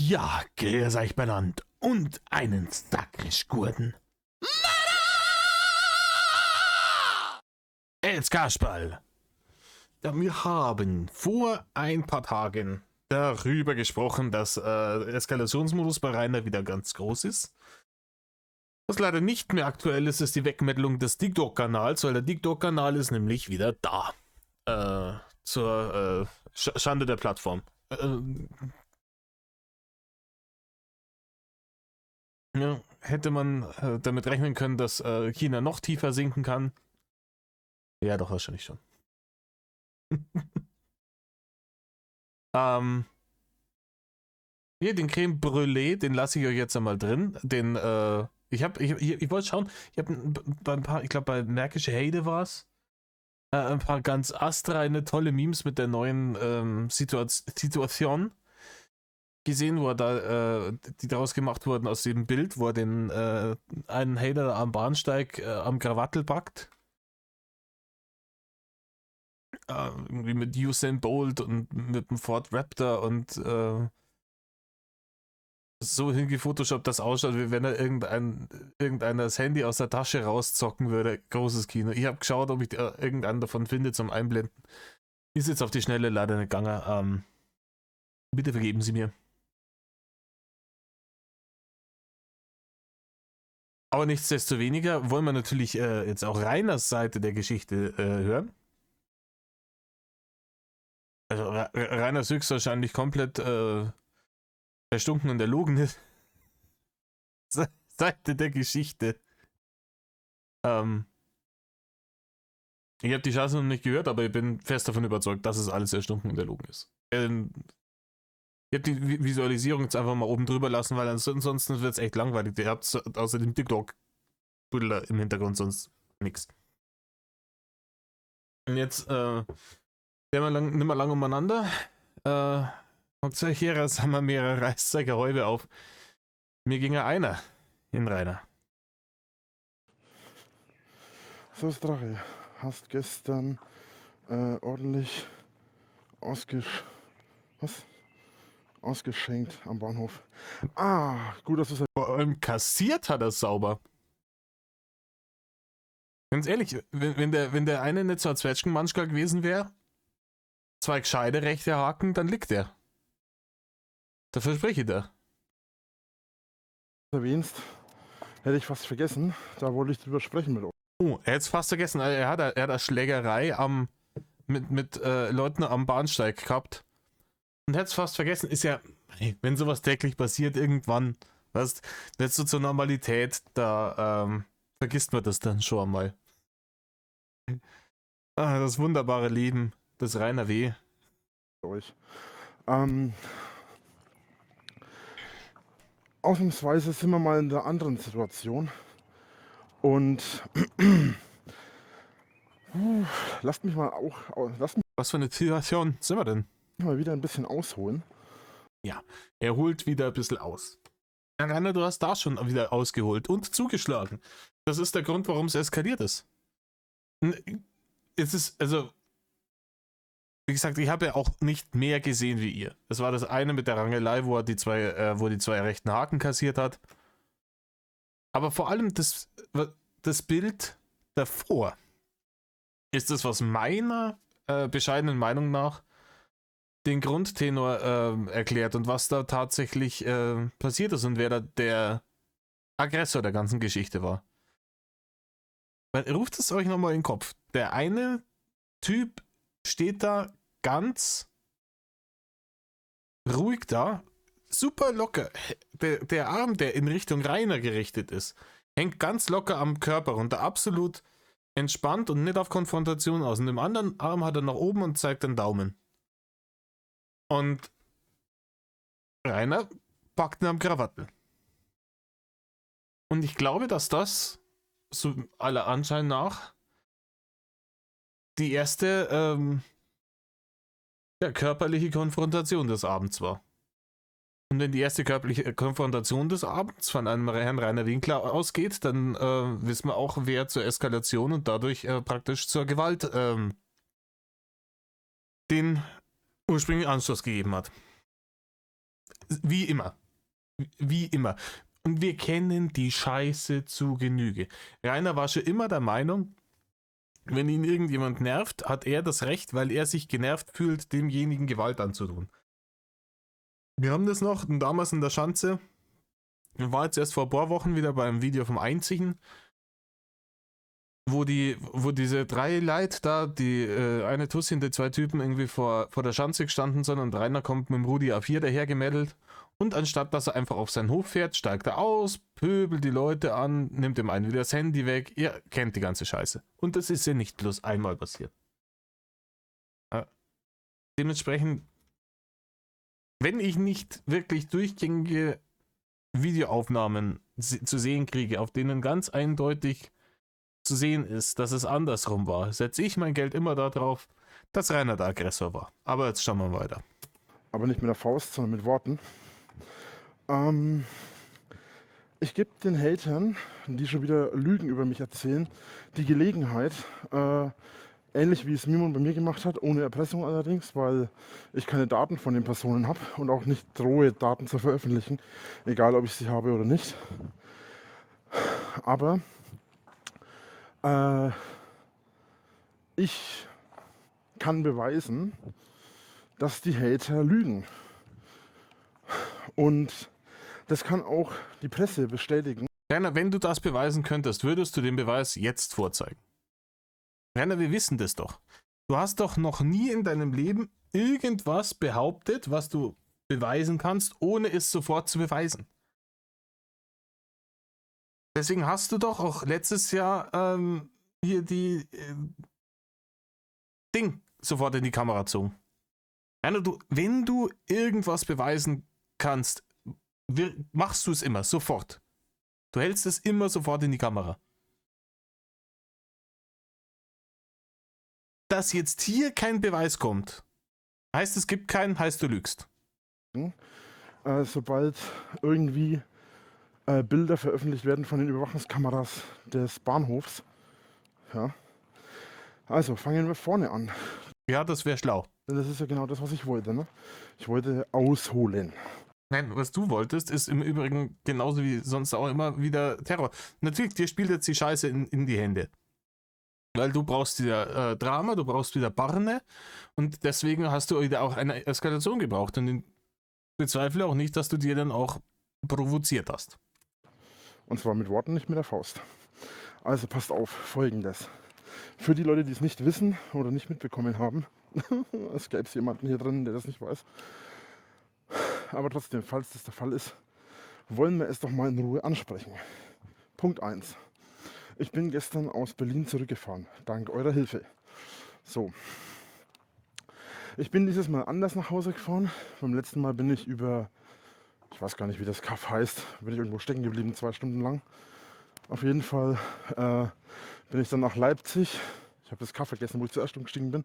Ja, grüß euch benannt und einen Sakrisch-Gurten. Jetzt Kasperl. Ja, wir haben vor ein paar Tagen darüber gesprochen, dass Eskalationsmodus bei Rainer wieder ganz groß ist. Was leider nicht mehr aktuell ist, ist die Wegmittlung des TikTok-Kanals, weil der TikTok-Kanal ist nämlich wieder da. Zur Schande der Plattform. Ja, hätte man damit rechnen können, dass China noch tiefer sinken kann? Ja, doch, wahrscheinlich schon. Hier, den Creme Brûlée, den lasse ich euch jetzt einmal drin. Den, ich wollte schauen, ich habe bei ein paar, ich glaube bei Märkische Heide war es, ein paar ganz astreine, tolle Memes mit der neuen Situation gesehen, wo er da, die daraus gemacht wurden aus dem Bild, wo er den einen Hater am Bahnsteig am Krawattel packt. Irgendwie mit Usain Bolt und mit dem Ford Raptor und so hingefotoshoppt, das ausschaut, wie wenn er irgendeiner das Handy aus der Tasche rauszocken würde. Großes Kino. Ich habe geschaut, ob ich irgendeinen davon finde zum Einblenden. Ist jetzt auf die Schnelle leider nicht gegangen. Bitte vergeben Sie mir. Aber nichtsdestoweniger wollen wir natürlich jetzt auch Rainers Seite der Geschichte hören. Also Rainer ist höchstwahrscheinlich komplett erstunken und erlogen ist. Seite der Geschichte. Ich habe die Chance noch nicht gehört, aber ich bin fest davon überzeugt, dass es alles erstunken und erlogen ist. Ich habe die Visualisierung jetzt einfach mal oben drüber lassen, weil ansonsten wird es echt langweilig. Ihr habt außer dem TikTok-Bilder im Hintergrund sonst nichts. Und jetzt nicht mehr lang umeinander. Und zur Heras haben wir mehrere Reißzeigerhäube auf. Mir ging ja einer in Rainer. So ist Drache. Hast gestern ordentlich ausgeschenkt am Bahnhof. Gut, dass du es. Vor allem kassiert hat er sauber. Ganz ehrlich, wenn der eine nicht so ein Zwetschgenmanschka gewesen wäre, zwei gescheite rechte Haken, dann liegt er. Da verspreche ich dir. Erwähnst, hätte ich fast vergessen. Da wollte ich drüber sprechen mit euch. Oh, er hat es fast vergessen. Er hat eine Schlägerei mit Leuten am Bahnsteig gehabt. Und hat es fast vergessen. Ist ja, wenn sowas täglich passiert, irgendwann, weißt, wird so zur Normalität, da vergisst man das dann schon einmal. Das wunderbare Leben des Rainer W. Euch. Ausnahmsweise sind wir mal in einer anderen Situation. Und lasst mich Was für eine Situation sind wir denn? mal wieder ein bisschen ausholen. Ja, er holt wieder ein bisschen aus. Ja, Rainer, du hast da schon wieder ausgeholt und zugeschlagen. Das ist der Grund, warum es eskaliert ist. Es ist, also, wie gesagt, ich habe ja auch nicht mehr gesehen wie ihr. Das war das eine mit der Rangelei, wo er die zwei rechten Haken kassiert hat. Aber vor allem das Bild davor ist das, was meiner bescheidenen Meinung nach den Grundtenor erklärt und was da tatsächlich passiert ist und wer da der Aggressor der ganzen Geschichte war. Weil, ruft es euch nochmal in den Kopf. Der eine Typ steht da ganz ruhig da, super locker. Der Arm, der in Richtung Rainer gerichtet ist, hängt ganz locker am Körper runter, absolut entspannt und nicht auf Konfrontation aus. Und im anderen Arm hat er nach oben und zeigt den Daumen. Und Rainer packt ihn am Krawattel. Und ich glaube, dass das, so aller Anschein nach, die erste körperliche Konfrontation des Abends war. Und wenn die erste körperliche Konfrontation des Abends von einem Herrn Rainer Winkler ausgeht, dann wissen wir auch, wer zur Eskalation und dadurch praktisch zur Gewalt den ursprünglichen Anstoß gegeben hat. Wie immer. Wie immer. Und wir kennen die Scheiße zu Genüge. Rainer war schon immer der Meinung, wenn ihn irgendjemand nervt, hat er das Recht, weil er sich genervt fühlt, demjenigen Gewalt anzutun. Wir haben das noch damals in der Schanze. Ich war jetzt erst vor ein paar Wochen wieder beim Video vom Einzigen, wo diese 3 Leute da, die eine Tussi und die 2 Typen irgendwie vor der Schanze gestanden sind und Rainer kommt mit dem Rudi A4 dahergemeldet und anstatt dass er einfach auf seinen Hof fährt, steigt er aus, pöbelt die Leute an, nimmt dem einen wieder das Handy weg. Ihr kennt die ganze Scheiße. Und das ist ja nicht bloß einmal passiert. Dementsprechend, wenn ich nicht wirklich durchgängige Videoaufnahmen zu sehen kriege, auf denen ganz eindeutig zu sehen ist, dass es andersrum war, setze ich mein Geld immer darauf, dass Rainer der Aggressor war. Aber jetzt schauen wir weiter. Aber nicht mit der Faust, sondern mit Worten. Ich gebe den Hatern, die schon wieder Lügen über mich erzählen, die Gelegenheit, ähnlich wie es Mimon bei mir gemacht hat, ohne Erpressung allerdings, weil ich keine Daten von den Personen habe und auch nicht drohe, Daten zu veröffentlichen, egal ob ich sie habe oder nicht. Aber ich kann beweisen, dass die Hater lügen. Und das kann auch die Presse bestätigen. Rainer, wenn du das beweisen könntest, würdest du den Beweis jetzt vorzeigen? Rainer, wir wissen das doch. Du hast doch noch nie in deinem Leben irgendwas behauptet, was du beweisen kannst, ohne es sofort zu beweisen. Deswegen hast du doch auch letztes Jahr hier die Ding sofort in die Kamera gezogen. Rainer, wenn du irgendwas beweisen kannst, machst du es immer, sofort. Du hältst es immer sofort in die Kamera. Dass jetzt hier kein Beweis kommt, heißt es gibt keinen, heißt du lügst. Sobald irgendwie Bilder veröffentlicht werden von den Überwachungskameras des Bahnhofs. Ja. Also fangen wir vorne an. Ja, das wäre schlau. Denn das ist ja genau das, was ich wollte. Ne? Ich wollte ausholen. Nein, was du wolltest, ist im Übrigen genauso wie sonst auch immer wieder Terror. Natürlich, dir spielt jetzt die Scheiße in die Hände. Weil du brauchst wieder Drama, du brauchst wieder Barne und deswegen hast du wieder auch eine Eskalation gebraucht. Und ich bezweifle auch nicht, dass du dir dann auch provoziert hast. Und zwar mit Worten, nicht mit der Faust. Also passt auf, Folgendes. Für die Leute, die es nicht wissen oder nicht mitbekommen haben, es gäbe jemanden hier drin, der das nicht weiß. Aber trotzdem, falls das der Fall ist, wollen wir es doch mal in Ruhe ansprechen. Punkt 1. Ich bin gestern aus Berlin zurückgefahren, dank eurer Hilfe. So. Ich bin dieses Mal anders nach Hause gefahren. Beim letzten Mal bin ich über, ich weiß gar nicht, wie das Kaff heißt, bin ich irgendwo stecken geblieben, 2 Stunden lang. Auf jeden Fall bin ich dann nach Leipzig. Ich habe das Kaff vergessen, wo ich zuerst umgestiegen bin.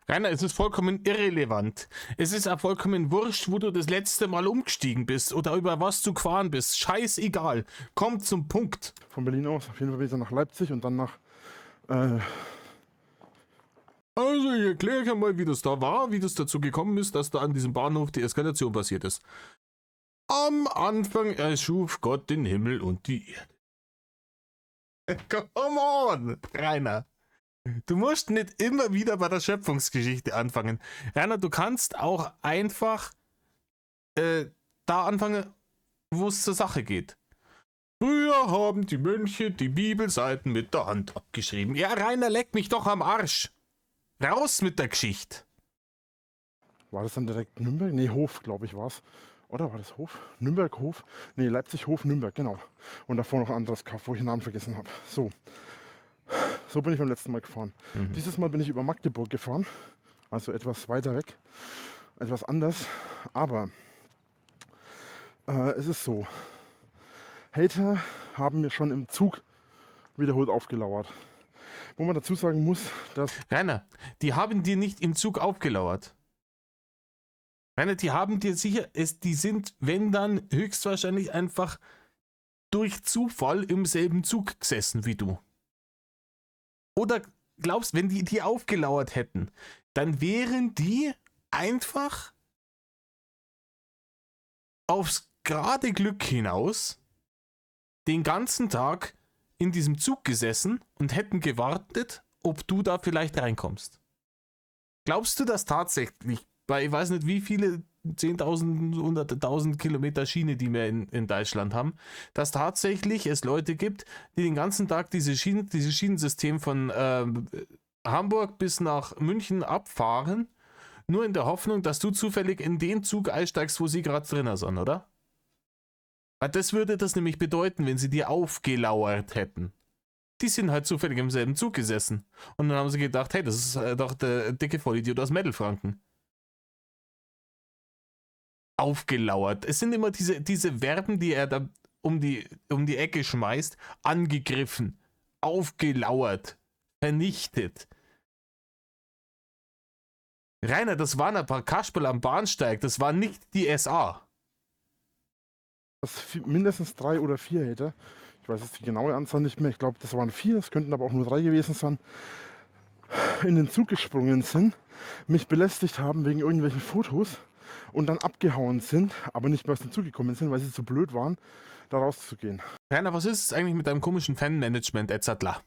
Rainer, es ist vollkommen irrelevant. Es ist auch vollkommen wurscht, wo du das letzte Mal umgestiegen bist oder über was du gefahren bist. Scheißegal. Komm zum Punkt. Von Berlin aus. Auf jeden Fall bin ich dann nach Leipzig und dann nach... Also, ich erkläre euch einmal, wie das da war, wie das dazu gekommen ist, dass da an diesem Bahnhof die Eskalation passiert ist. Am Anfang erschuf Gott den Himmel und die Erde. Come on, Rainer. Du musst nicht immer wieder bei der Schöpfungsgeschichte anfangen. Rainer, du kannst auch einfach da anfangen, wo es zur Sache geht. Früher haben die Mönche die Bibelseiten mit der Hand abgeschrieben. Ja, Rainer, leck mich doch am Arsch. Raus mit der Geschichte. War das dann direkt Nürnberg? Nee, Hof, glaube ich, war es. Oder war das Hof? Nürnberg, Hof? Nee, Leipzig, Hof, Nürnberg, genau. Und davor noch ein anderes Kaff, wo ich den Namen vergessen habe. So bin ich beim letzten Mal gefahren. Dieses Mal bin ich über Magdeburg gefahren. Also etwas weiter weg. Etwas anders. Aber es ist so. Hater haben mir schon im Zug wiederholt aufgelauert. Wo man dazu sagen muss, dass... Rainer, die haben dir nicht im Zug aufgelauert. Rainer, die haben dir sicher, die sind, wenn dann, höchstwahrscheinlich einfach durch Zufall im selben Zug gesessen wie du. Oder glaubst, wenn die dir aufgelauert hätten, dann wären die einfach aufs gerade Glück hinaus den ganzen Tag in diesem Zug gesessen und hätten gewartet, ob du da vielleicht reinkommst. Glaubst du, dass tatsächlich bei, ich weiß nicht wie viele 10.000, 100.000 Kilometer Schiene, die wir in Deutschland haben, dass tatsächlich es Leute gibt, die den ganzen Tag dieses Schienensystem von Hamburg bis nach München abfahren, nur in der Hoffnung, dass du zufällig in den Zug einsteigst, wo sie gerade drinnen sind, oder? Weil das würde das nämlich bedeuten, wenn sie dir aufgelauert hätten. Die sind halt zufällig im selben Zug gesessen. Und dann haben sie gedacht, hey, das ist doch der dicke Vollidiot aus Mittelfranken. Aufgelauert. Es sind immer diese Verben, die er da um die Ecke schmeißt. Angegriffen, aufgelauert, vernichtet. Rainer, das waren ein paar Kasperl am Bahnsteig, das war nicht die SA. Das mindestens 3 oder 4 hätte. Ich weiß jetzt die genaue Anzahl nicht mehr. Ich glaube, das waren 4, es könnten aber auch nur 3 gewesen sein. In den Zug gesprungen sind, mich belästigt haben wegen irgendwelchen Fotos und dann abgehauen sind, aber nicht mehr aus dem Zug gekommen sind, weil sie zu blöd waren, da rauszugehen. Rainer, was ist es eigentlich mit deinem komischen Fanmanagement etc.?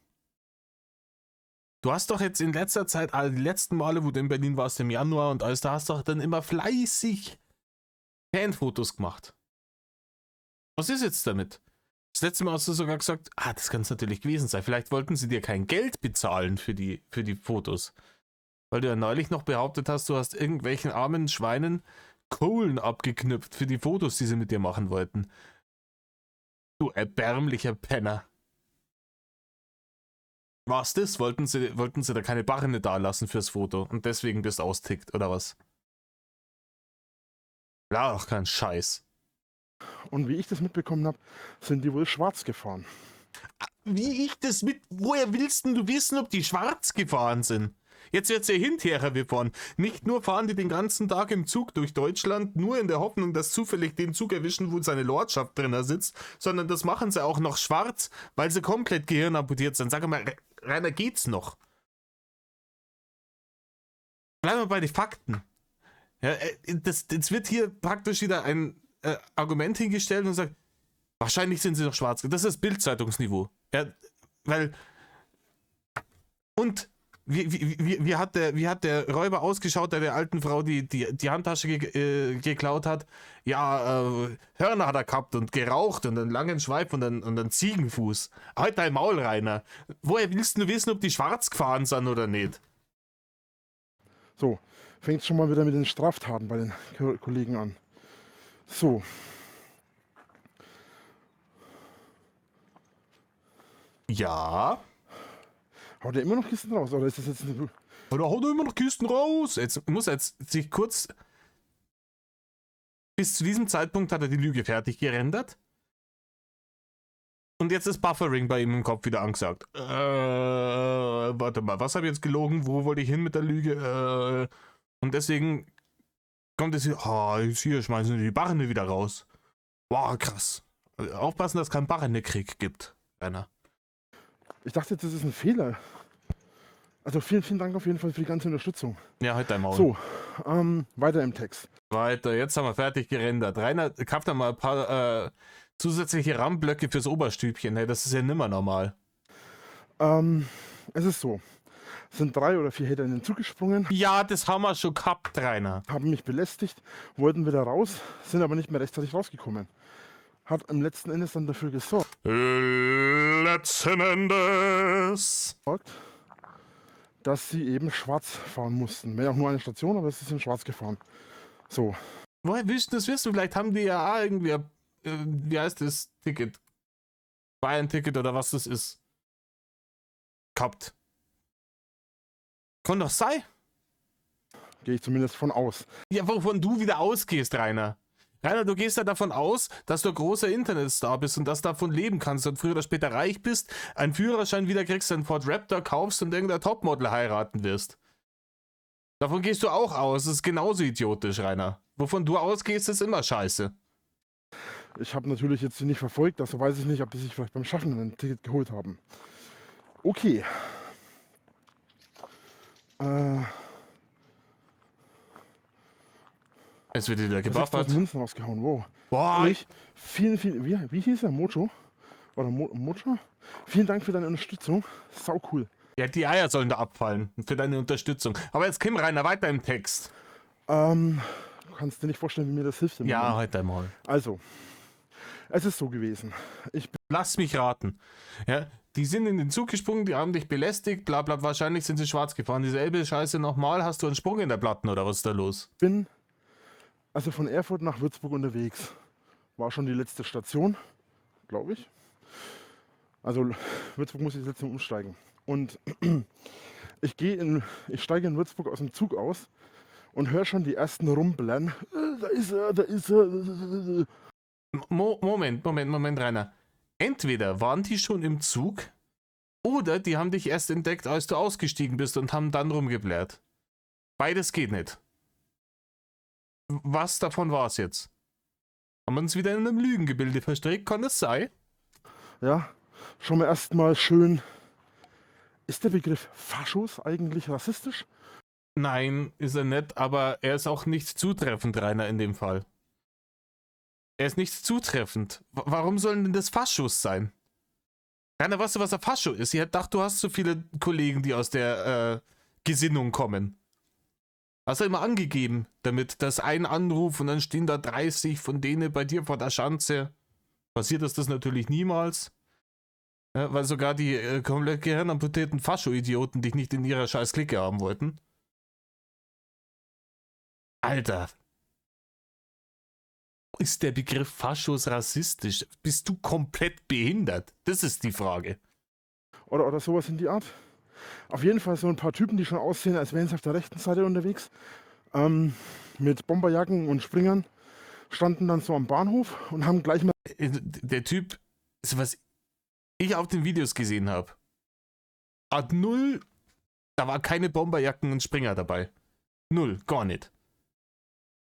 Du hast doch jetzt in letzter Zeit, die letzten Male, wo du in Berlin warst im Januar und alles, da hast du doch dann immer fleißig Fanfotos gemacht. Was ist jetzt damit? Das letzte Mal hast du sogar gesagt, das kann es natürlich gewesen sein. Vielleicht wollten sie dir kein Geld bezahlen für die Fotos. Weil du ja neulich noch behauptet hast, du hast irgendwelchen armen Schweinen Kohlen abgeknüpft für die Fotos, die sie mit dir machen wollten. Du erbärmlicher Penner. Was das? Wollten sie da keine Barne dalassen fürs Foto und deswegen bist du austickt, oder was? Ja, doch kein Scheiß. Und wie ich das mitbekommen habe, sind die wohl schwarz gefahren. Wie ich das woher willst du wissen, ob die schwarz gefahren sind? Jetzt wird's ja hinterher wir fahren. Nicht nur fahren die den ganzen Tag im Zug durch Deutschland, nur in der Hoffnung, dass zufällig den Zug erwischen, wo seine Lordschaft drin sitzt, sondern das machen sie auch noch schwarz, weil sie komplett gehirnamputiert sind. Sag mal, Rainer, geht's noch? Bleiben wir bei den Fakten. Ja, das wird hier praktisch wieder ein Argument hingestellt und sagt, wahrscheinlich sind sie doch schwarz. Das ist Bild-Zeitungsniveau. Ja, weil und wie hat der Räuber ausgeschaut, der der alten Frau die Handtasche geklaut hat? Ja, Hörner hat er gehabt und geraucht und einen langen Schweif und einen Ziegenfuß. Halt dein Maul, Rainer. Woher willst du wissen, ob die schwarz gefahren sind oder nicht? So, fängt schon mal wieder mit den Straftaten bei den Kollegen an. So. Ja. Haut er immer noch Kisten raus, oder ist das jetzt eine... Oder haut er immer noch Kisten raus? Jetzt muss er sich kurz... Bis zu diesem Zeitpunkt hat er die Lüge fertig gerendert. Und jetzt ist Buffering bei ihm im Kopf wieder angesagt. Warte mal, was habe ich jetzt gelogen? Wo wollte ich hin mit der Lüge? Und deswegen kommt es hier, hier schmeißen die Barne wieder raus. Wow, krass. Aufpassen, dass es keinen Barne-Krieg gibt, Rainer. Ich dachte, das ist ein Fehler. Also vielen, vielen Dank auf jeden Fall für die ganze Unterstützung. Ja, halt dein Maul. So, weiter im Text. Weiter, jetzt haben wir fertig gerendert. Rainer, kauft da mal ein paar zusätzliche RAM-Blöcke fürs Oberstübchen. Hey, das ist ja nimmer normal. Es ist so. Es sind 3 oder 4 Hater in den Zug gesprungen. Ja, das haben wir schon gehabt, Rainer. Haben mich belästigt, wollten wieder raus, sind aber nicht mehr rechtzeitig rausgekommen. Hat im letzten Endes dann dafür gesorgt, Letzten Endes. dass sie eben schwarz fahren mussten. Wäre auch nur eine Station, aber sie sind schwarz gefahren. So. Woher willst du das wissen? Vielleicht haben die ja auch irgendwie, wie heißt das Ticket? Bayern-Ticket oder was das ist. Gehabt. Kann doch sein. Gehe ich zumindest von aus. Ja, wovon du wieder ausgehst, Rainer. Rainer, du gehst ja davon aus, dass du ein großer Internetstar bist und dass du davon leben kannst und früher oder später reich bist, einen Führerschein wieder kriegst, einen Ford Raptor kaufst und irgendein Topmodel heiraten wirst. Davon gehst du auch aus. Das ist genauso idiotisch, Rainer. Wovon du ausgehst, ist immer scheiße. Ich habe natürlich jetzt sie nicht verfolgt, also weiß ich nicht, ob die sich vielleicht beim Schaffen ein Ticket geholt haben. Okay. Es wird wieder 6000 gebuffert. Münzen rausgehauen, wow. Boah, Wie hieß er? Mojo? Oder Mojo? Vielen Dank für deine Unterstützung. Sau cool. ja, die Eier sollen da abfallen für deine Unterstützung. Aber jetzt Kim Rainer, weiter im Text. Du kannst dir nicht vorstellen, wie mir das hilft. Im Ja, Moment. heute einmal. Also, es ist so gewesen. Lass mich raten. Ja, die sind in den Zug gesprungen, die haben dich belästigt, bla bla, wahrscheinlich sind sie schwarz gefahren. Dieselbe Scheiße nochmal, hast du einen Sprung in der Platten oder was ist da los? Bin also von Erfurt nach Würzburg unterwegs. War schon die letzte Station, glaube ich. Also Würzburg muss ich jetzt umsteigen. Und ich steige in Würzburg aus dem Zug aus und höre schon die ersten Rumbeln. Da ist er, da ist er. Moment, Rainer. Entweder waren die schon im Zug oder die haben dich erst entdeckt, als du ausgestiegen bist und haben dann rumgeblärt. Beides geht nicht. Was davon war es jetzt? Haben wir uns wieder in einem Lügengebilde verstrickt? Kann das sein? Ja, schon mal erstmal schön. Ist der Begriff Faschos eigentlich rassistisch? Nein, ist er nicht, aber er ist auch nicht zutreffend, Rainer, in dem Fall. Er ist nicht zutreffend. Warum sollen denn das Faschos sein? Rainer, weißt du, was ein Fascho ist? Ich hätte gedacht, du hast so viele Kollegen, die aus der Gesinnung kommen. Hast du immer angegeben, damit das ein Anruf und dann stehen da 30 von denen bei dir vor der Schanze. Passiert ist das natürlich niemals. Ja, weil sogar die komplett gehirnamputierten Fascho-Idioten dich nicht in ihrer scheiß Clique haben wollten. Alter. Ist der Begriff Faschos rassistisch? Bist du komplett behindert? Das ist die Frage. Oder sowas in die Art. Auf jeden Fall so ein paar Typen, die schon aussehen, als wären sie auf der rechten Seite unterwegs. Mit Bomberjacken und Springern standen dann so am Bahnhof und haben gleich mal... Der Typ, was ich auf den Videos gesehen habe, hat null, da war keine Bomberjacken und Springer dabei. Null, gar nicht.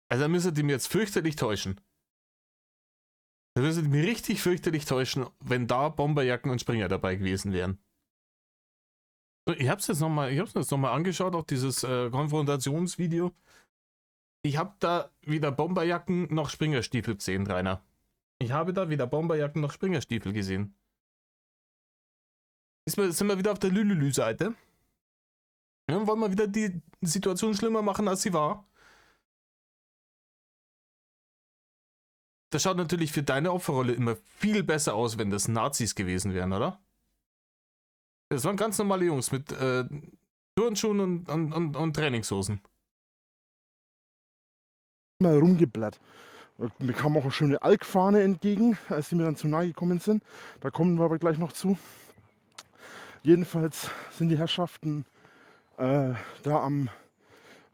Also da müsstet ihr mir jetzt fürchterlich täuschen. Da müsstet ihr mir richtig fürchterlich täuschen, wenn da Bomberjacken und Springer dabei gewesen wären. Ich hab's jetzt nochmal angeschaut, auch dieses Konfrontationsvideo. Ich habe da weder Bomberjacken noch Springerstiefel gesehen, Rainer. Ich habe da weder Bomberjacken noch Springerstiefel gesehen. Sind wir wieder auf der Lülülü-Seite? Ja, wollen wir wieder die Situation schlimmer machen, als sie war? Das schaut natürlich für deine Opferrolle immer viel besser aus, wenn das Nazis gewesen wären, oder? Das waren ganz normale Jungs mit Turnschuhen und Trainingshosen. mal rumgeblättert. Mir kam auch eine schöne Alk-Fahne entgegen, als die mir dann zu nahe gekommen sind. Da kommen wir aber gleich noch zu. Jedenfalls sind die Herrschaften da am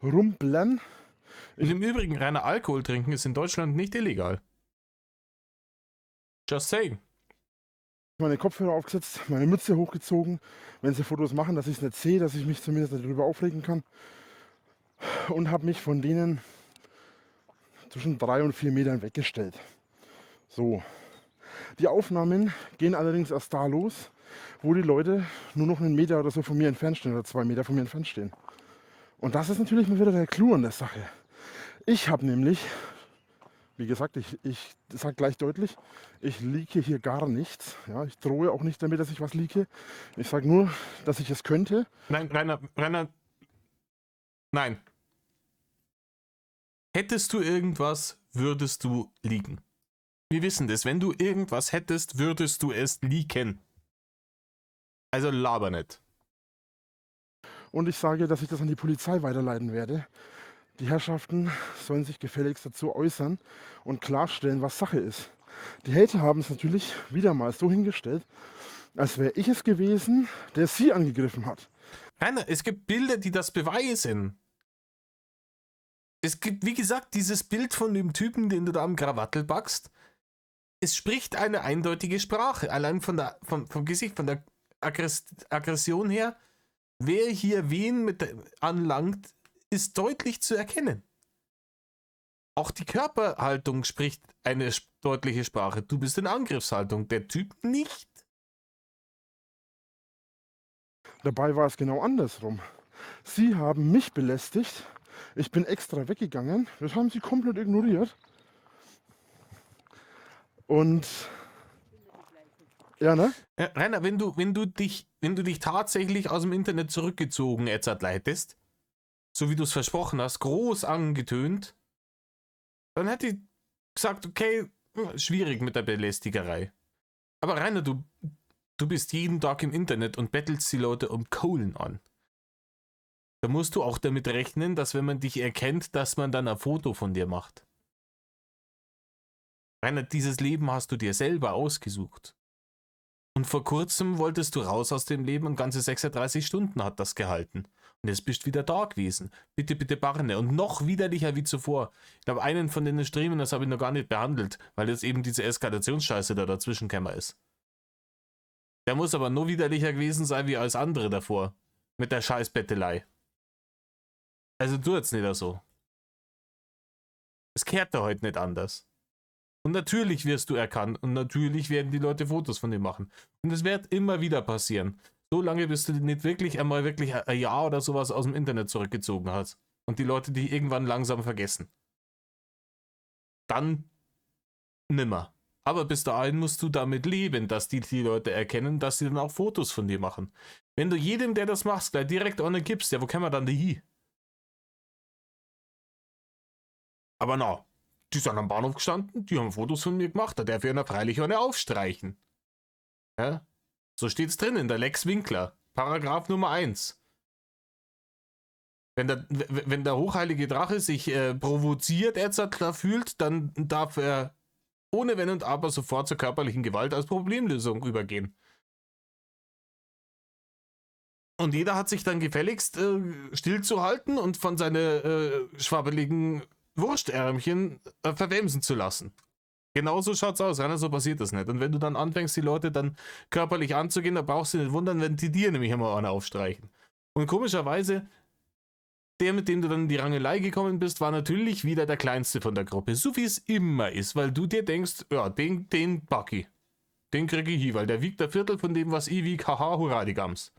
Rumblären. Und im Übrigen, reiner Alkohol trinken ist in Deutschland nicht illegal. Just saying. Meine Kopfhörer aufgesetzt, meine Mütze hochgezogen, wenn sie Fotos machen, dass ich es nicht sehe, dass ich mich zumindest darüber aufregen kann. Und habe mich von denen zwischen 3 und 4 Metern weggestellt. So. Die Aufnahmen gehen allerdings erst da los, wo die Leute nur noch einen Meter oder so von mir entfernt stehen oder 2 Meter von mir entfernt stehen. Und das ist natürlich mal wieder der Clou an der Sache. Ich habe nämlich, wie gesagt, ich sage gleich deutlich, ich leake hier gar nichts. Ja, ich drohe auch nicht damit, dass ich was leake. Ich sage nur, dass ich es könnte. Nein, Rainer, nein. Hättest du irgendwas, würdest du liegen. Wir wissen das, wenn du irgendwas hättest, würdest du es leaken. Also laber nicht. Und ich sage, dass ich das an die Polizei weiterleiten werde. Die Herrschaften sollen sich gefälligst dazu äußern und klarstellen, was Sache ist. Die Hater haben es natürlich wieder mal so hingestellt, als wäre ich es gewesen, der sie angegriffen hat. Rainer, es gibt Bilder, die das beweisen. Es gibt, wie gesagt, dieses Bild von dem Typen, den du da am Krawattel backst. Es spricht eine eindeutige Sprache. Allein vom Gesicht, von der Aggression her. Wer hier wen anlangt, ist deutlich zu erkennen. Auch die Körperhaltung spricht eine deutliche Sprache. Du bist in Angriffshaltung, der Typ nicht. Dabei war es genau andersrum. Sie haben mich belästigt, Ich bin extra weggegangen. Das haben sie komplett ignoriert. Und ja, ne? Rainer, wenn du dich tatsächlich aus dem Internet zurückgezogen jetzt leitest, so wie du es versprochen hast, groß angetönt, dann hätte ich gesagt, okay, schwierig mit der Belästigerei. Aber Rainer, du bist jeden Tag im Internet und bettelst die Leute um Kohlen an. Da musst du auch damit rechnen, dass wenn man dich erkennt, dass man dann ein Foto von dir macht. Rainer, dieses Leben hast du dir selber ausgesucht. Und vor kurzem wolltest du raus aus dem Leben und ganze 36 Stunden hat das gehalten. Und jetzt bist du wieder da gewesen. Bitte, bitte Barne. Und noch widerlicher wie zuvor. Ich glaube, einen von den Streamen, das habe ich noch gar nicht behandelt, weil jetzt eben diese Eskalationsscheiße da dazwischen gekommen ist. Der muss aber nur widerlicher gewesen sein wie alles andere davor. Mit der Scheißbettelei. Also tu jetzt nicht so. Es kehrt da heute nicht anders. Und natürlich wirst du erkannt und natürlich werden die Leute Fotos von dir machen. Und es wird immer wieder passieren. So lange, bis du nicht wirklich einmal ein Jahr oder sowas aus dem Internet zurückgezogen hast. Und die Leute dich irgendwann langsam vergessen. Dann nimmer. Aber bis dahin musst du damit leben, dass die Leute erkennen, dass sie dann auch Fotos von dir machen. Wenn du jedem, der das macht, gleich direkt ohne gibst, ja, wo kann man dann die hin? Aber na, die sind am Bahnhof gestanden, die haben Fotos von mir gemacht, da darf ich einer freilich eine aufstreichen. Ja? So steht's drin in der Lex Winkler, Paragraph Nummer 1. Wenn der hochheilige Drache sich provoziert da fühlt, dann darf er ohne Wenn und Aber sofort zur körperlichen Gewalt als Problemlösung übergehen. Und jeder hat sich dann gefälligst stillzuhalten und von seinen schwabbeligen Wurstärmchen verwemsen zu lassen. Genauso schaut's aus, Rainer, so passiert das nicht. Und wenn du dann anfängst, die Leute dann körperlich anzugehen, dann brauchst du nicht wundern, wenn die dir nämlich immer eine aufstreichen. Und komischerweise, der, mit dem du dann in die Rangelei gekommen bist, war natürlich wieder der Kleinste von der Gruppe. So wie es immer ist, weil du dir denkst, ja, den Bucky, den kriege ich hier, weil der wiegt ein Viertel von dem, was ich wieg, haha, hurra, die Gams.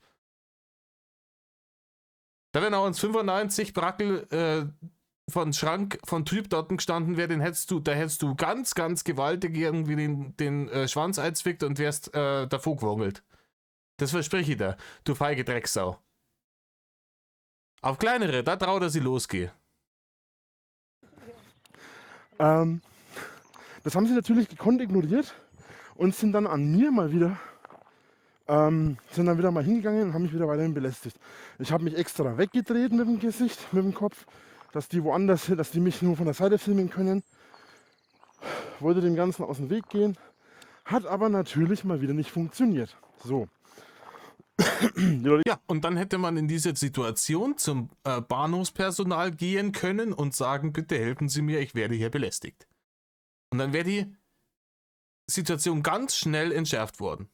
Da wären auch uns 95 Brackel von Schrank, von Typ dort gestanden wäre, da hättest du ganz, ganz gewaltig irgendwie den Schwanz einzwickt und wärst davor gewongelt. Das verspreche ich dir, du feige Drecksau. Auf kleinere, da traut er sie losgehen. Das haben sie natürlich gekonnt ignoriert und sind dann an mir mal wieder mal hingegangen und haben mich wieder weiterhin belästigt. Ich habe mich extra weggedreht mit dem Gesicht, mit dem Kopf, dass die mich nur von der Seite filmen können. Wollte dem Ganzen aus dem Weg gehen, hat aber natürlich mal wieder nicht funktioniert. So. Ja, und dann hätte man in dieser Situation zum Bahnhofspersonal gehen können und sagen, bitte helfen Sie mir, ich werde hier belästigt. Und dann wäre die Situation ganz schnell entschärft worden.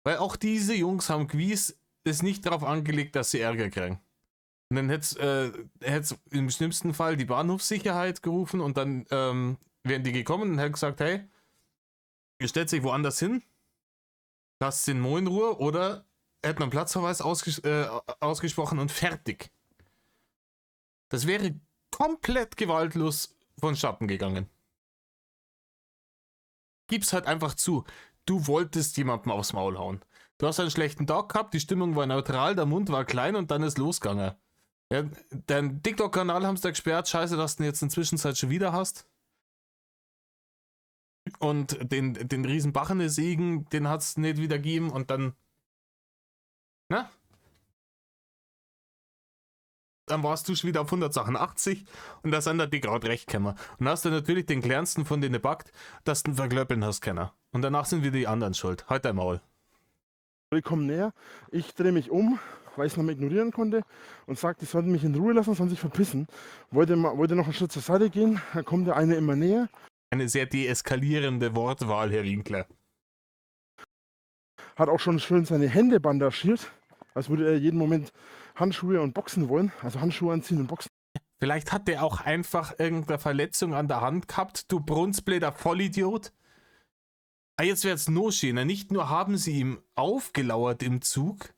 Weil auch diese Jungs haben gewiss es nicht darauf angelegt, dass sie Ärger kriegen. Und dann hätte es im schlimmsten Fall die Bahnhofssicherheit gerufen und dann wären die gekommen und hätten gesagt, hey, ihr stellt sich woanders hin, lasst den Mo in Ruhe oder hätten einen Platzverweis ausgesprochen und fertig. Das wäre komplett gewaltlos vonstatten gegangen. Gib's halt einfach zu. Du wolltest jemandem aufs Maul hauen. Du hast einen schlechten Tag gehabt, die Stimmung war neutral, der Mund war klein und dann ist losgegangen. Ja, dein TikTok-Kanal haben sie da gesperrt, scheiße, dass du ihn jetzt in der Zwischenzeit schon wieder hast. Und den riesen Bachene-Segen, den hat es nicht wieder gegeben und dann... Na? Dann warst du schon wieder auf 180 und da sind da die gerade recht gekommen. Und hast du natürlich den kleinsten von denen backt, dass du ihn verklöppeln hast können. Und danach sind wieder die anderen schuld. Halt dein Maul. Die kommen näher, ich drehe mich um, weil ich es noch mal ignorieren konnte und sagte, die sollten mich in Ruhe lassen, sollen sich verpissen. Wollte noch einen Schritt zur Seite gehen, dann kommt der eine immer näher. Eine sehr deeskalierende Wortwahl, Herr Winkler. Hat auch schon schön seine Hände bandagiert, als würde er jeden Moment Handschuhe und Boxen wollen, also Handschuhe anziehen und Boxen. Vielleicht hat der auch einfach irgendeine Verletzung an der Hand gehabt, du brunzbläder Vollidiot. Ah, jetzt wird's noch schöner. Nicht nur haben sie ihm aufgelauert im Zug,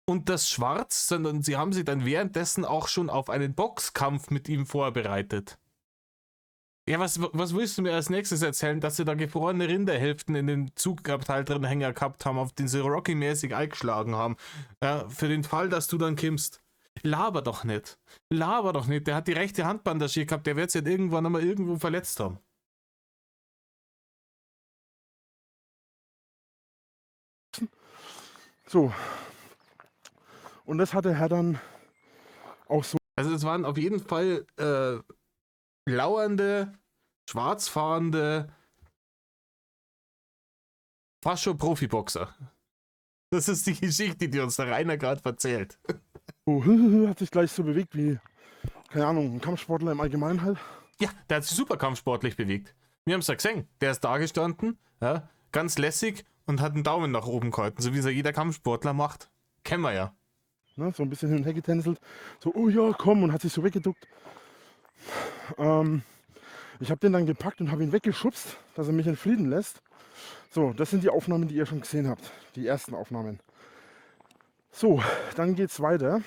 und das Schwarz, sondern sie haben sich dann währenddessen auch schon auf einen Boxkampf mit ihm vorbereitet. Ja, was willst du mir als nächstes erzählen, dass sie da gefrorene Rinderhälften in den Zugabteil drin Hänger gehabt haben, auf den sie Rocky-mäßig eingeschlagen haben? Ja, für den Fall, dass du dann kimmst. Laber doch nicht. Laber doch nicht. Der hat die rechte Hand bandagiert gehabt, der wird sich halt irgendwann einmal irgendwo verletzt haben. So. Und das hat der Herr dann auch so. Also es waren auf jeden Fall lauernde, schwarzfahrende, fast schon Profiboxer. Das ist die Geschichte, die uns der Rainer gerade erzählt. So, hat sich gleich so bewegt wie, keine Ahnung, ein Kampfsportler im Allgemeinen halt. Ja, der hat sich super kampfsportlich bewegt. Wir haben es ja gesehen. Der ist da gestanden, ja, ganz lässig und hat einen Daumen nach oben gehalten, so wie es ja jeder Kampfsportler macht. Kennen wir ja. Ne, so ein bisschen hin und her getänzelt. So, oh ja, komm, und hat sich so weggeduckt. Ich habe den dann gepackt und habe ihn weggeschubst, dass er mich in Frieden lässt. So, das sind die Aufnahmen, die ihr schon gesehen habt. Die ersten Aufnahmen. So, dann geht's weiter.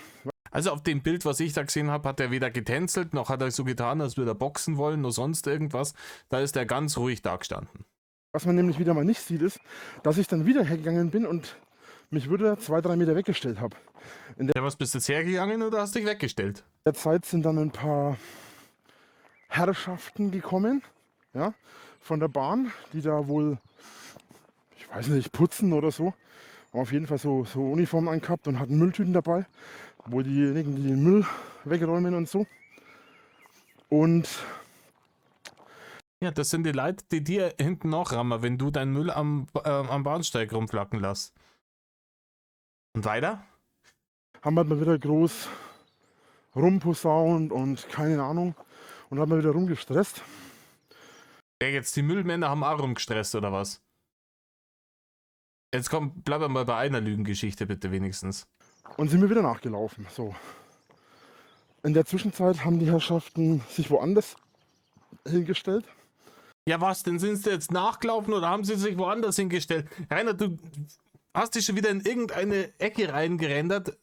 Also auf dem Bild, was ich da gesehen habe, hat er weder getänzelt, noch hat er so getan, als würde er boxen wollen, noch sonst irgendwas. Da ist er ganz ruhig da gestanden. Was man nämlich wieder mal nicht sieht, ist, dass ich dann wieder hergegangen bin und mich wieder 2-3 Meter weggestellt habe. Ja, was bist du jetzt hergegangen oder hast dich weggestellt? In der Zeit sind dann ein paar Herrschaften gekommen, ja, von der Bahn, die da wohl, ich weiß nicht, putzen oder so. Haben auf jeden Fall so Uniformen angehabt und hatten Mülltüten dabei, wohl diejenigen, die den Müll wegräumen und so. Und Ja, das sind die Leute, die dir hinten nachrammen, wenn du deinen Müll am Bahnsteig rumflacken lässt. Und weiter? haben halt mal wieder groß rumposaunt und keine Ahnung und haben mal wieder rumgestresst. Ja, jetzt die Müllmänner haben auch rumgestresst, oder was? Jetzt komm, bleib mal bei einer Lügengeschichte bitte wenigstens. Und sind mir wieder nachgelaufen. So. In der Zwischenzeit haben die Herrschaften sich woanders hingestellt. Ja, was denn? Sind sie jetzt nachgelaufen oder haben sie sich woanders hingestellt? Rainer, du hast dich schon wieder in irgendeine Ecke reingerendert.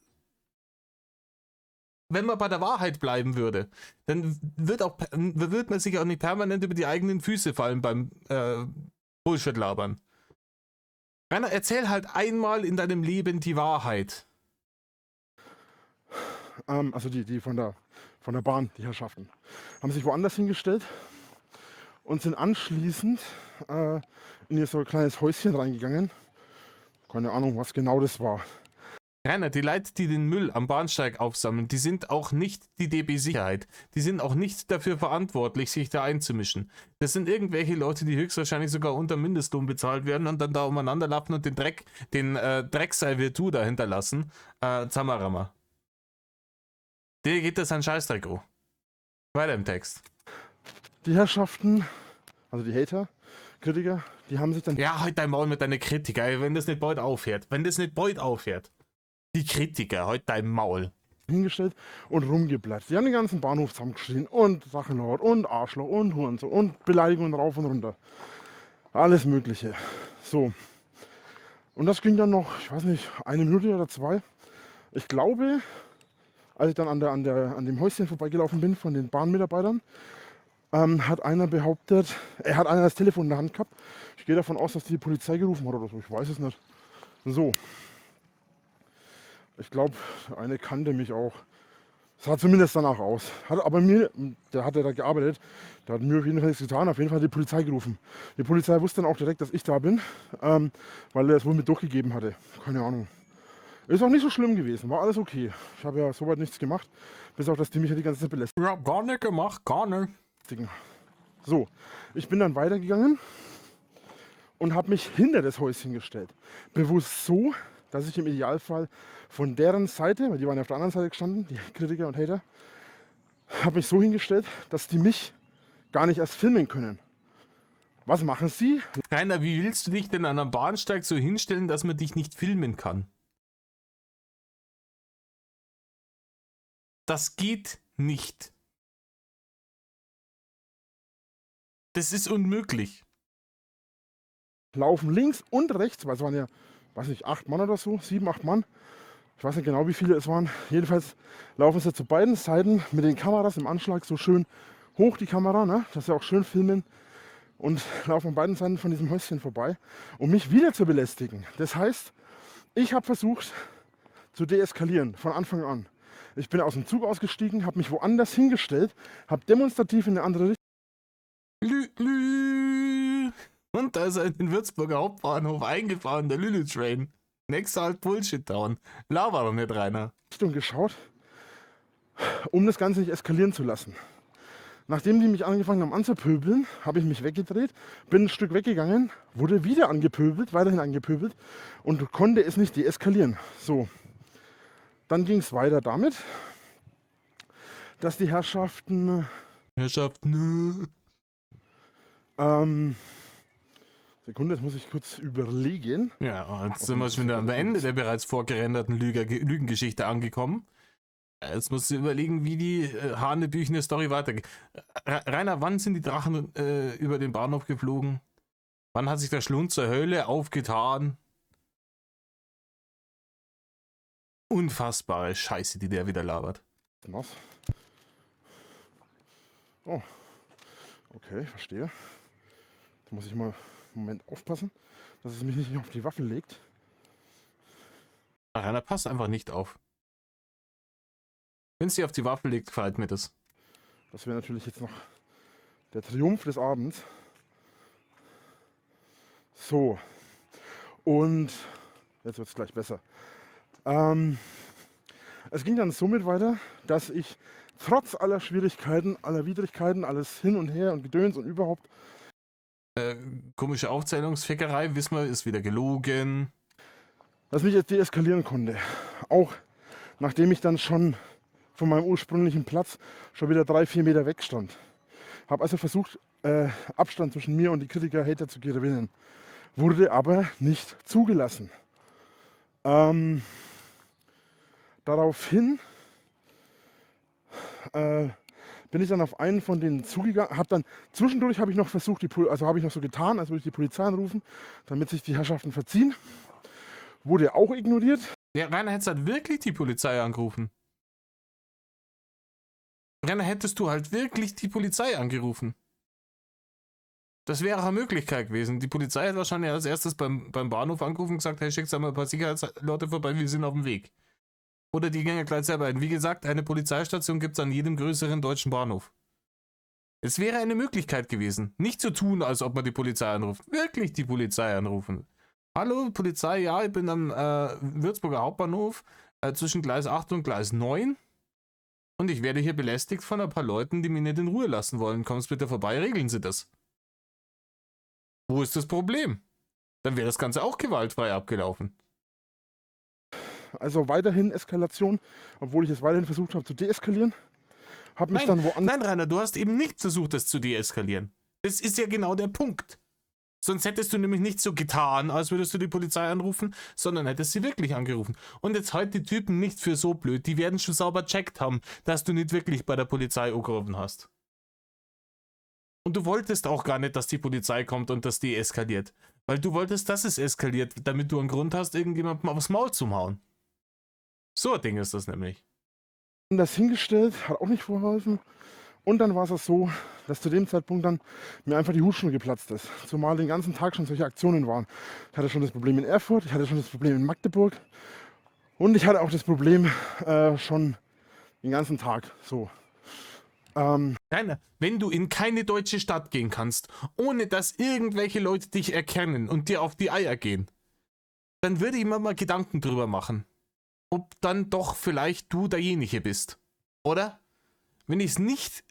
Wenn man bei der Wahrheit bleiben würde, dann wird man sich auch nicht permanent über die eigenen Füße fallen beim Bullshit-Labern. Rainer, erzähl halt einmal in deinem Leben die Wahrheit. Also die von der Bahn, die Herrschaften, haben sich woanders hingestellt und sind anschließend in so ein kleines Häuschen reingegangen. Keine Ahnung, was genau das war. Rainer, die Leute, die den Müll am Bahnsteig aufsammeln, die sind auch nicht die DB Sicherheit. Die sind auch nicht dafür verantwortlich, sich da einzumischen. Das sind irgendwelche Leute, die höchstwahrscheinlich sogar unter Mindestlohn bezahlt werden und dann da umeinander lappen und den Dreckseil wie du da hinterlassen. Zamarama. Dir geht das an Scheißdreck, oh. Weiter im Text. Die Herrschaften, also die Hater, Kritiker, die haben sich dann Ja, halt dein Maul mit deiner Kritiker, ey, wenn das nicht bald aufhört. Wenn das nicht bald aufhört. Die Kritiker, halt dein Maul. hingestellt und rumgeblättert. Die haben den ganzen Bahnhof zusammengeschrien und Drachenlord und Arschloch und Hurensohn und Beleidigungen rauf und runter. Alles Mögliche. So. Und das ging dann noch, ich weiß nicht, 1 Minute oder 2. Ich glaube, als ich dann an dem Häuschen vorbeigelaufen bin von den Bahnmitarbeitern, hat einer behauptet, er hat einer das Telefon in der Hand gehabt. Ich gehe davon aus, dass die Polizei gerufen hat oder so, ich weiß es nicht. So. Ich glaube, eine kannte mich auch. Es sah zumindest danach aus. Der hat ja da gearbeitet, der hat mir auf jeden Fall nichts getan. Auf jeden Fall hat die Polizei gerufen. Die Polizei wusste dann auch direkt, dass ich da bin, weil er es wohl mit durchgegeben hatte. Keine Ahnung. Ist auch nicht so schlimm gewesen, war alles okay. Ich habe ja soweit nichts gemacht, bis auf, dass die mich ja die ganze Zeit belästigen. Ich hab gar nicht gemacht, gar nicht. So, ich bin dann weitergegangen und habe mich hinter das Häuschen gestellt. Bewusst so, dass ich im Idealfall von deren Seite, weil die waren ja auf der anderen Seite gestanden, die Kritiker und Hater, habe mich so hingestellt, dass die mich gar nicht erst filmen können. Was machen sie? Rainer, wie willst du dich denn an einem Bahnsteig so hinstellen, dass man dich nicht filmen kann? Das geht nicht. Das ist unmöglich. Laufen links und rechts, weil es waren ja, weiß nicht, 8 Mann oder so, 7, 8 Mann, Ich weiß nicht genau, wie viele es waren. Jedenfalls laufen sie zu beiden Seiten mit den Kameras im Anschlag so schön hoch, die Kamera, ne? Dass sie auch schön filmen. Und laufen an beiden Seiten von diesem Häuschen vorbei, um mich wieder zu belästigen. Das heißt, ich habe versucht zu deeskalieren von Anfang an. Ich bin aus dem Zug ausgestiegen, habe mich woanders hingestellt, habe demonstrativ in eine andere Richtung. Und da ist er in den Würzburger Hauptbahnhof eingefahren, der Lülü-Train. Nächster halt Bullshit Town. Laber doch nicht, Rainer. Geschaut, um das Ganze nicht eskalieren zu lassen. Nachdem die mich angefangen haben anzupöbeln, habe ich mich weggedreht, bin ein Stück weggegangen, wurde wieder angepöbelt, weiterhin angepöbelt und konnte es nicht deeskalieren. So, dann ging es weiter damit, dass die Herrschaften... Sekunde, jetzt muss ich kurz überlegen. Ja, jetzt sind wir schon wieder am Ende der bereits vorgerenderten Lügengeschichte angekommen. Jetzt musst du überlegen, wie die hanebüchene Story weitergeht. Rainer, wann sind die Drachen über den Bahnhof geflogen? Wann hat sich der Schlund zur Hölle aufgetan? Unfassbare Scheiße, die der wieder labert. Was? Oh, okay, verstehe. Da muss ich mal einen Moment aufpassen, dass es mich nicht auf die Waffel legt. Rainer, passt einfach nicht auf. Wenn es dir auf die Waffel legt, gefällt mir das. Das wäre natürlich jetzt noch der Triumph des Abends. So. Und jetzt wird es gleich besser. Es ging dann somit weiter, dass ich trotz aller Schwierigkeiten, aller Widrigkeiten, alles hin und her und Gedöns und überhaupt... Komische Aufzählungsfickerei, wissen wir, ist wieder gelogen. Dass mich jetzt deeskalieren konnte. Auch nachdem ich dann schon von meinem ursprünglichen Platz schon wieder 3-4 Meter weg stand. Habe also versucht, Abstand zwischen mir und die Kritiker, Hater zu gewinnen. Wurde aber nicht zugelassen. Daraufhin bin ich dann auf einen von denen zugegangen, zwischendurch habe ich noch versucht, habe ich noch so getan, als würde ich die Polizei anrufen, damit sich die Herrschaften verziehen. Wurde auch ignoriert. Ja, Rainer, hättest halt wirklich die Polizei angerufen. Rainer, hättest du halt wirklich die Polizei angerufen. Das wäre auch eine Möglichkeit gewesen. Die Polizei hat wahrscheinlich als erstes beim Bahnhof angerufen und gesagt, hey, schickt mal ein paar Sicherheitsleute vorbei, wir sind auf dem Weg. Oder die gehen ja gleich selber hin. Wie gesagt, eine Polizeistation gibt es an jedem größeren deutschen Bahnhof. Es wäre eine Möglichkeit gewesen, nicht zu tun, als ob man die Polizei anruft. Wirklich die Polizei anrufen. Hallo, Polizei, ja, ich bin am Würzburger Hauptbahnhof zwischen Gleis 8 und Gleis 9. Und ich werde hier belästigt von ein paar Leuten, die mich nicht in Ruhe lassen wollen. Kommst bitte vorbei, regeln Sie das. Wo ist das Problem? Dann wäre das Ganze auch gewaltfrei abgelaufen. Also weiterhin Eskalation, obwohl ich es weiterhin versucht habe zu deeskalieren. Habe mich dann woanders... Nein, Rainer, du hast eben nicht versucht, das zu deeskalieren. Das ist ja genau der Punkt. Sonst hättest du nämlich nicht so getan, als würdest du die Polizei anrufen, sondern hättest sie wirklich angerufen. Und jetzt halt die Typen nicht für so blöd. Die werden schon sauber checkt haben, dass du nicht wirklich bei der Polizei angerufen hast. Und du wolltest auch gar nicht, dass die Polizei kommt und das deeskaliert. Weil du wolltest, dass es eskaliert, damit du einen Grund hast, irgendjemandem aufs Maul zu hauen. So ein Ding ist das nämlich. Das hingestellt, hat auch nicht vorgeholfen. Und dann war es so, dass zu dem Zeitpunkt dann mir einfach die Hutschnur geplatzt ist. Zumal den ganzen Tag schon solche Aktionen waren. Ich hatte schon das Problem in Erfurt, ich hatte schon das Problem in Magdeburg und ich hatte auch das Problem schon den ganzen Tag. So. Rainer, wenn du in keine deutsche Stadt gehen kannst, ohne dass irgendwelche Leute dich erkennen und dir auf die Eier gehen, dann würde ich mir mal Gedanken drüber machen, ob dann doch vielleicht du derjenige bist. Oder? Wenn ich es nicht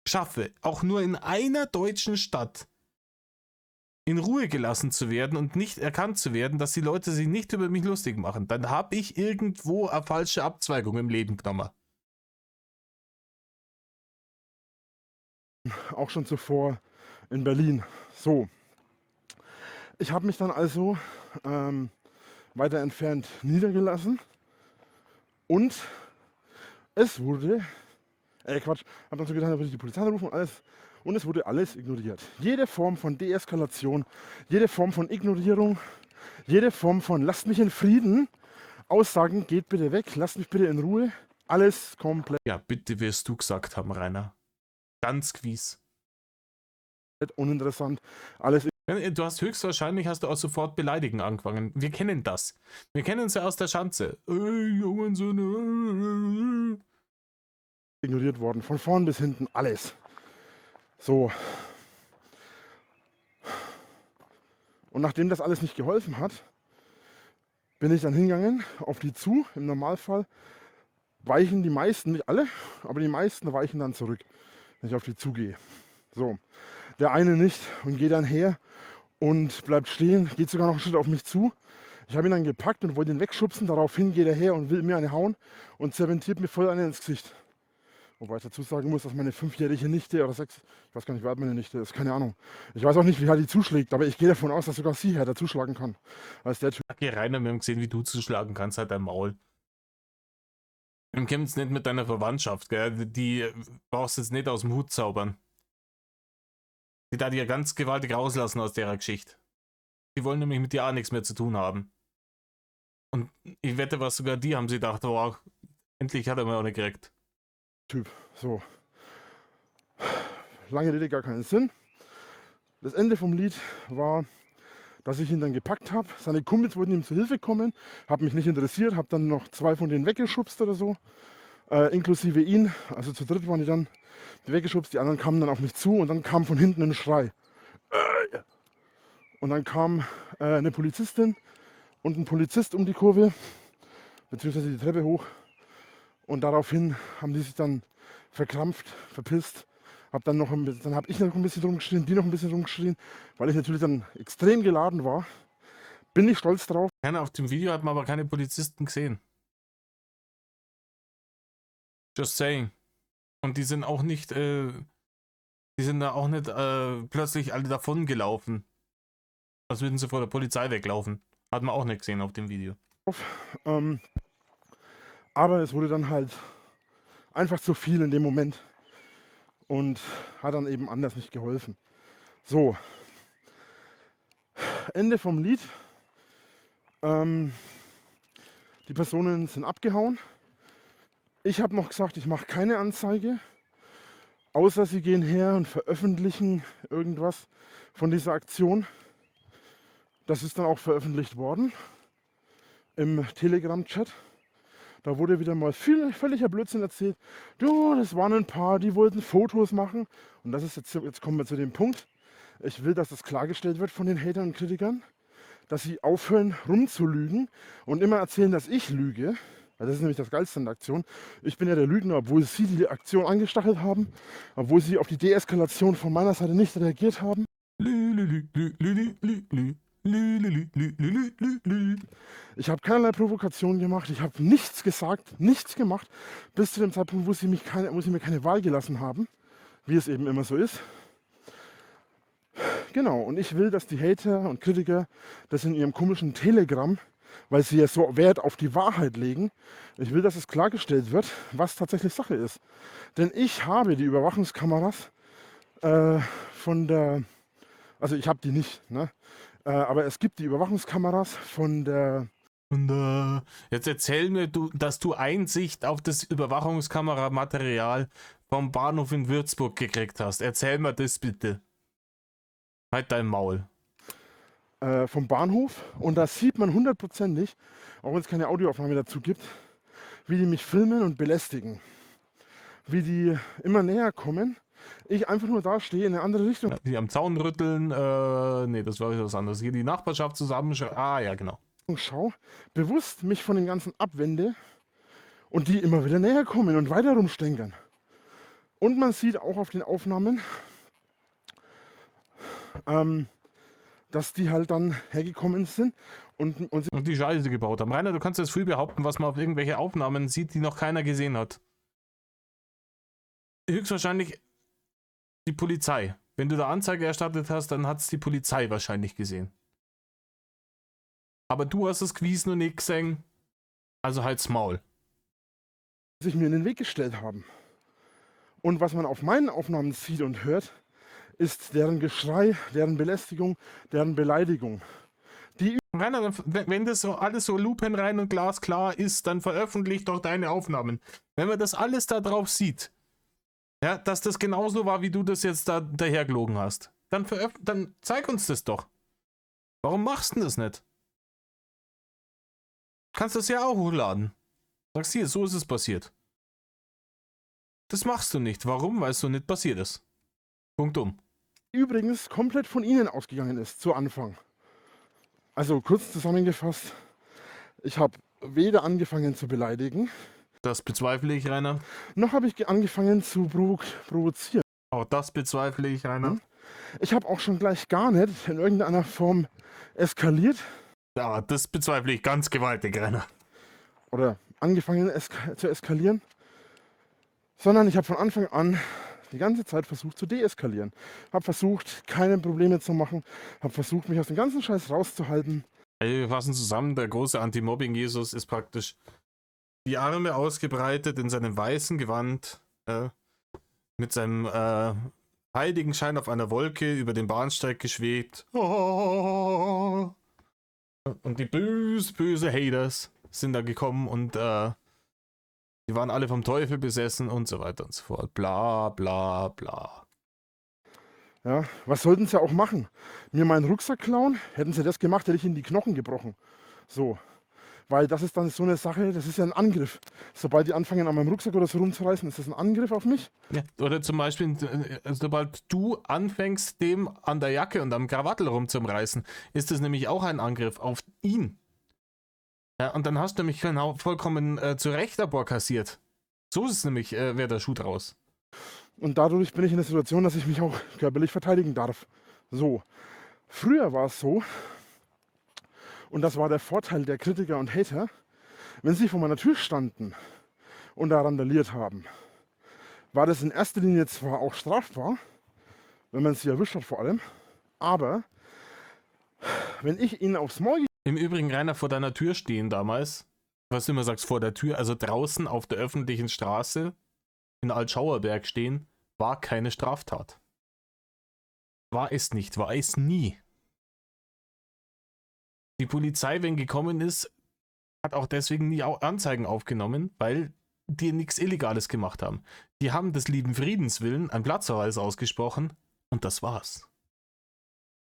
schaffe, auch nur in einer deutschen Stadt in Ruhe gelassen zu werden und nicht erkannt zu werden, dass die Leute sich nicht über mich lustig machen, dann habe ich irgendwo eine falsche Abzweigung im Leben genommen. Auch schon zuvor in Berlin. So. Ich habe mich dann also weiter entfernt niedergelassen und es wurde... Quatsch, habe dann so gedacht, da würde ich die Polizei anrufen und alles. Und es wurde alles ignoriert. Jede Form von Deeskalation, jede Form von Ignorierung, jede Form von lasst mich in Frieden, Aussagen, geht bitte weg, lasst mich bitte in Ruhe. Alles komplett Ja, bitte wirst du gesagt haben, Rainer. Ganz quies. uninteressant. Alles Du hast höchstwahrscheinlich hast du auch sofort beleidigen angefangen. Wir kennen das. Wir kennen es ja aus der Schanze. Ey, Jungen, ignoriert worden. Von vorn bis hinten alles. So. Und nachdem das alles nicht geholfen hat, bin ich dann hingegangen auf die zu. Im Normalfall weichen die meisten, nicht alle, aber die meisten weichen dann zurück, wenn ich auf die zugehe. So. Der eine nicht und geht dann her und bleibt stehen, geht sogar noch einen Schritt auf mich zu. Ich habe ihn dann gepackt und wollte ihn wegschubsen. Daraufhin geht er her und will mir eine hauen und zementiert mir voll eine ins Gesicht. Wobei ich dazu sagen muss, dass meine 5-jährige Nichte oder 6, ich weiß gar nicht, wie alt meine Nichte ist, keine Ahnung. Ich weiß auch nicht, wie hart die zuschlägt, aber ich gehe davon aus, dass sogar sie härter zuschlagen kann als der Typ. Okay, Rainer, wir haben gesehen, wie du zuschlagen kannst, halt dein Maul. Du kämpfst nicht mit deiner Verwandtschaft, gell? Die brauchst du jetzt nicht aus dem Hut zaubern. Die da dir ganz gewaltig rauslassen aus der Geschichte. Die wollen nämlich mit dir auch nichts mehr zu tun haben. Und ich wette, was sogar die haben sie gedacht, wow, endlich hat er mir auch nicht gekriegt. Typ, so. Lange Rede, gar keinen Sinn. Das Ende vom Lied war, dass ich ihn dann gepackt habe. Seine Kumpels wollten ihm zu Hilfe kommen, habe mich nicht interessiert, habe dann noch 2 von denen weggeschubst oder so, inklusive ihn. Also zu dritt waren die dann weggeschubst, die anderen kamen dann auf mich zu und dann kam von hinten ein Schrei. Und dann kam eine Polizistin und ein Polizist um die Kurve, beziehungsweise die Treppe hoch. Und daraufhin haben die sich dann verkrampft, verpisst. Dann habe ich noch ein bisschen rumgeschrien, die noch ein bisschen rumgeschrien, weil ich natürlich dann extrem geladen war. Bin ich stolz drauf. Auf dem Video hat man aber keine Polizisten gesehen. Just saying. Und die sind auch nicht, da auch nicht plötzlich alle davon gelaufen. Als würden sie vor der Polizei weglaufen. Hat man auch nicht gesehen auf dem Video. Aber es wurde dann halt einfach zu viel in dem Moment und hat dann eben anders nicht geholfen. So, Ende vom Lied. Die Personen sind abgehauen. Ich habe noch gesagt, ich mache keine Anzeige, außer sie gehen her und veröffentlichen irgendwas von dieser Aktion. Das ist dann auch veröffentlicht worden im Telegram-Chat. Da wurde wieder mal völliger Blödsinn erzählt. Du, das waren ein paar, die wollten Fotos machen. Und das ist jetzt kommen wir zu dem Punkt. Ich will, dass das klargestellt wird von den Hatern und Kritikern, dass sie aufhören rumzulügen und immer erzählen, dass ich lüge. Weil das ist nämlich das Geilste an der Aktion. Ich bin ja der Lügner, obwohl sie die Aktion angestachelt haben, obwohl sie auf die Deeskalation von meiner Seite nicht reagiert haben. Ich habe keinerlei Provokation gemacht, ich habe nichts gesagt, nichts gemacht, bis zu dem Zeitpunkt, wo sie mir keine Wahl gelassen haben, wie es eben immer so ist. Genau, und ich will, dass die Hater und Kritiker das in ihrem komischen Telegram, weil sie ja so Wert auf die Wahrheit legen, ich will, dass es klargestellt wird, was tatsächlich Sache ist. Denn ich habe die Überwachungskameras also ich habe die nicht, ne? Aber es gibt die Überwachungskameras von der... Und jetzt erzähl mir, dass du Einsicht auf das Überwachungskameramaterial vom Bahnhof in Würzburg gekriegt hast. Erzähl mir das bitte. Halt dein Maul. Vom Bahnhof. Und da sieht man hundertprozentig, auch wenn es keine Audioaufnahme dazu gibt, wie die mich filmen und belästigen. Wie die immer näher kommen. Ich einfach nur da stehe in eine andere Richtung. Die am Zaun rütteln, nee, das war was anderes. Hier die Nachbarschaft zusammenschreiben. Ah, ja, genau. Schau, bewusst mich von den ganzen abwende und die immer wieder näher kommen und weiter rumstänkern. Und man sieht auch auf den Aufnahmen, dass die halt dann hergekommen sind und die Scheiße gebaut haben. Rainer, du kannst das früh behaupten, was man auf irgendwelche Aufnahmen sieht, die noch keiner gesehen hat. Höchstwahrscheinlich die Polizei. Wenn du da Anzeige erstattet hast, dann hat es die Polizei wahrscheinlich gesehen. Aber du hast das Quiz noch nicht gesehen, also halt's Maul. sich mir in den Weg gestellt haben. Und was man auf meinen Aufnahmen sieht und hört, ist deren Geschrei, deren Belästigung, deren Beleidigung. Rainer, wenn das so alles so lupenrein und glasklar ist, dann veröffentlich doch deine Aufnahmen. Wenn man das alles da drauf sieht, ja, dass das genauso war, wie du das jetzt da dahergelogen hast, dann zeig uns das doch. Warum machst du das nicht? Kannst das ja auch hochladen. Sagst hier, so ist es passiert. Das machst du nicht. Warum? Weil es so nicht passiert ist. Punktum. Übrigens komplett von Ihnen ausgegangen ist, zu Anfang. Also kurz zusammengefasst, ich habe weder angefangen zu beleidigen, Das bezweifle ich, Rainer. noch habe ich angefangen zu provozieren. Auch das bezweifle ich, Rainer. Ich habe auch schon gleich gar nicht in irgendeiner Form eskaliert Ja, das bezweifle ich ganz gewaltig, Rainer. oder angefangen zu eskalieren, sondern ich habe von Anfang an die ganze Zeit versucht zu deeskalieren. Habe versucht, keine Probleme zu machen, habe versucht, mich aus dem ganzen Scheiß rauszuhalten. Ey, wir fassen zusammen, der große Anti-Mobbing-Jesus ist praktisch die Arme ausgebreitet in seinem weißen Gewand, mit seinem Heiligenschein auf einer Wolke über den Bahnsteig geschwebt. Und die böse Haters sind da gekommen und die waren alle vom Teufel besessen und so weiter und so fort. Bla bla bla. Ja, was sollten sie auch machen? Mir meinen Rucksack klauen? Hätten sie das gemacht, hätte ich ihnen die Knochen gebrochen. So. Weil das ist dann so eine Sache, das ist ja ein Angriff. Sobald die anfangen, an meinem Rucksack oder so rumzureißen, ist das ein Angriff auf mich. Ja, oder zum Beispiel, sobald du anfängst, dem an der Jacke und am Krawattel rumzureißen, ist das nämlich auch ein Angriff auf ihn. Ja, und dann hast du nämlich genau vollkommen zu Recht Abor kassiert. So ist es nämlich, wäre der Schuh draus. Und dadurch bin ich in der Situation, dass ich mich auch körperlich verteidigen darf. So. Früher war es so, und das war der Vorteil der Kritiker und Hater, wenn sie vor meiner Tür standen und da randaliert haben, war das in erster Linie zwar auch strafbar, wenn man sie erwischt hat vor allem, aber wenn ich ihnen aufs Maul Im Übrigen, Rainer, vor deiner Tür stehen damals, was du immer sagst, vor der Tür, also draußen auf der öffentlichen Straße in Altschauerberg stehen, war keine Straftat. War es nicht, war es nie. Die Polizei, wenn gekommen ist, hat auch deswegen nie Anzeigen aufgenommen, weil die nichts Illegales gemacht haben. Die haben des lieben Friedens willen einen Platzverweis ausgesprochen und das war's.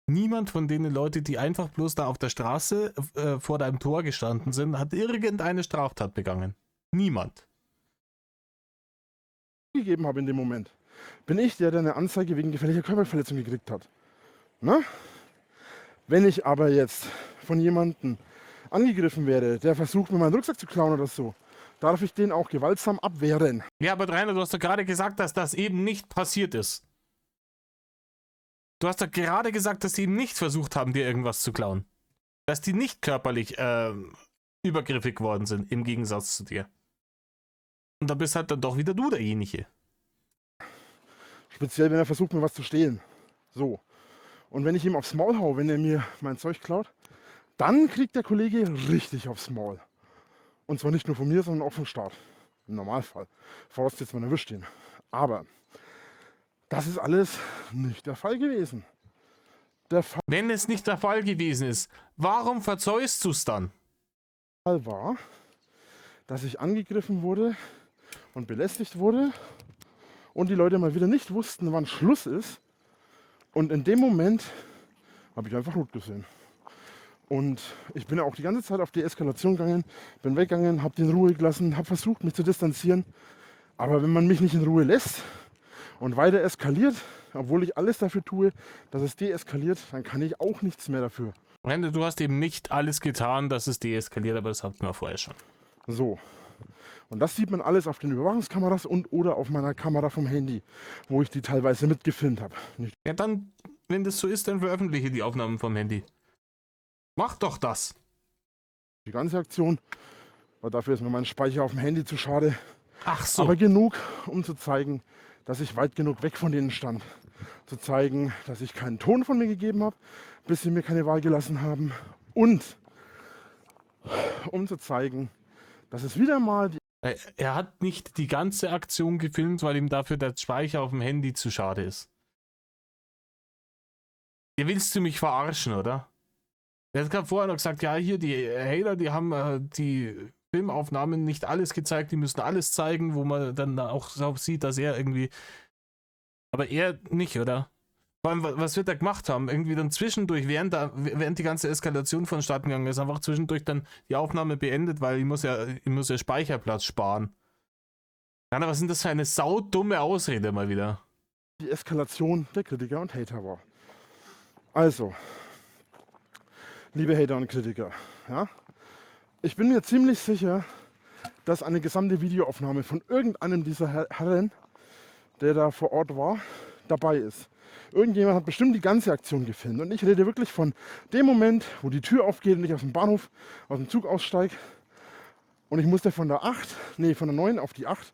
Niemand von denen Leute, die einfach bloß da auf der Straße vor deinem Tor gestanden sind, hat irgendeine Straftat begangen. Niemand. gegeben habe in dem Moment, bin ich der eine Anzeige wegen gefährlicher Körperverletzung gekriegt hat. Na? Wenn ich aber jetzt von jemandem angegriffen werde, der versucht, mir meinen Rucksack zu klauen oder so, darf ich den auch gewaltsam abwehren. Ja, aber Rainer, du hast doch gerade gesagt, dass das eben nicht passiert ist. Du hast doch gerade gesagt, dass die eben nicht versucht haben, dir irgendwas zu klauen. Dass die nicht körperlich übergriffig worden sind, im Gegensatz zu dir. Und da bist halt dann doch wieder du derjenige. Speziell, wenn er versucht, mir was zu stehlen. So. Und wenn ich ihm aufs Maul hau, wenn er mir mein Zeug klaut, dann kriegt der Kollege richtig aufs Maul. Und zwar nicht nur von mir, sondern auch vom Staat. Im Normalfall. Vorausgesetzt, man erwischt ihn. Aber das ist alles nicht der Fall gewesen. Der Fall Wenn es nicht der Fall gewesen ist, warum verzeihst du es dann? war, dass ich angegriffen wurde und belästigt wurde und die Leute mal wieder nicht wussten, wann Schluss ist. Und in dem Moment habe ich einfach rot gesehen. Und ich bin auch die ganze Zeit auf die Eskalation gegangen, bin weggegangen, habe den in Ruhe gelassen, habe versucht, mich zu distanzieren. Aber wenn man mich nicht in Ruhe lässt und weiter eskaliert, obwohl ich alles dafür tue, dass es deeskaliert, dann kann ich auch nichts mehr dafür. Rainer, du hast eben nicht alles getan, dass es deeskaliert, aber das hatten wir vorher schon. So. Und das sieht man alles auf den Überwachungskameras und oder auf meiner Kamera vom Handy, wo ich die teilweise mitgefilmt habe. Ja, dann, wenn das so ist, dann veröffentliche die Aufnahmen vom Handy. Mach doch das. Die ganze Aktion, weil dafür ist mir mein Speicher auf dem Handy zu schade. Ach so. Aber genug, um zu zeigen, dass ich weit genug weg von denen stand. Zu zeigen, dass ich keinen Ton von mir gegeben habe, bis sie mir keine Wahl gelassen haben. Und um zu zeigen, dass es wieder mal die Er hat nicht die ganze Aktion gefilmt, weil ihm dafür der Speicher auf dem Handy zu schade ist. Hier willst du mich verarschen, oder? Der hat gerade vorher noch gesagt, ja, hier, die Hater, die haben die Filmaufnahmen nicht alles gezeigt, die müssen alles zeigen, wo man dann auch sieht, dass er irgendwie. Aber er nicht, oder? Vor allem, was wird er gemacht haben? Irgendwie dann zwischendurch, während die ganze Eskalation vonstatten gegangen ist, einfach zwischendurch dann die Aufnahme beendet, weil ich muss ja Speicherplatz sparen. Rainer, was sind das für eine saudumme Ausrede mal wieder? Die Eskalation der Kritiker und Hater war. Also, liebe Hater und Kritiker, ja, ich bin mir ziemlich sicher, dass eine gesamte Videoaufnahme von irgendeinem dieser Herren, der da vor Ort war, dabei ist. Irgendjemand hat bestimmt die ganze Aktion gefilmt. Und ich rede wirklich von dem Moment, wo die Tür aufgeht und ich aus dem Bahnhof, aus dem Zug aussteige. Und ich musste von der 9 auf die 8.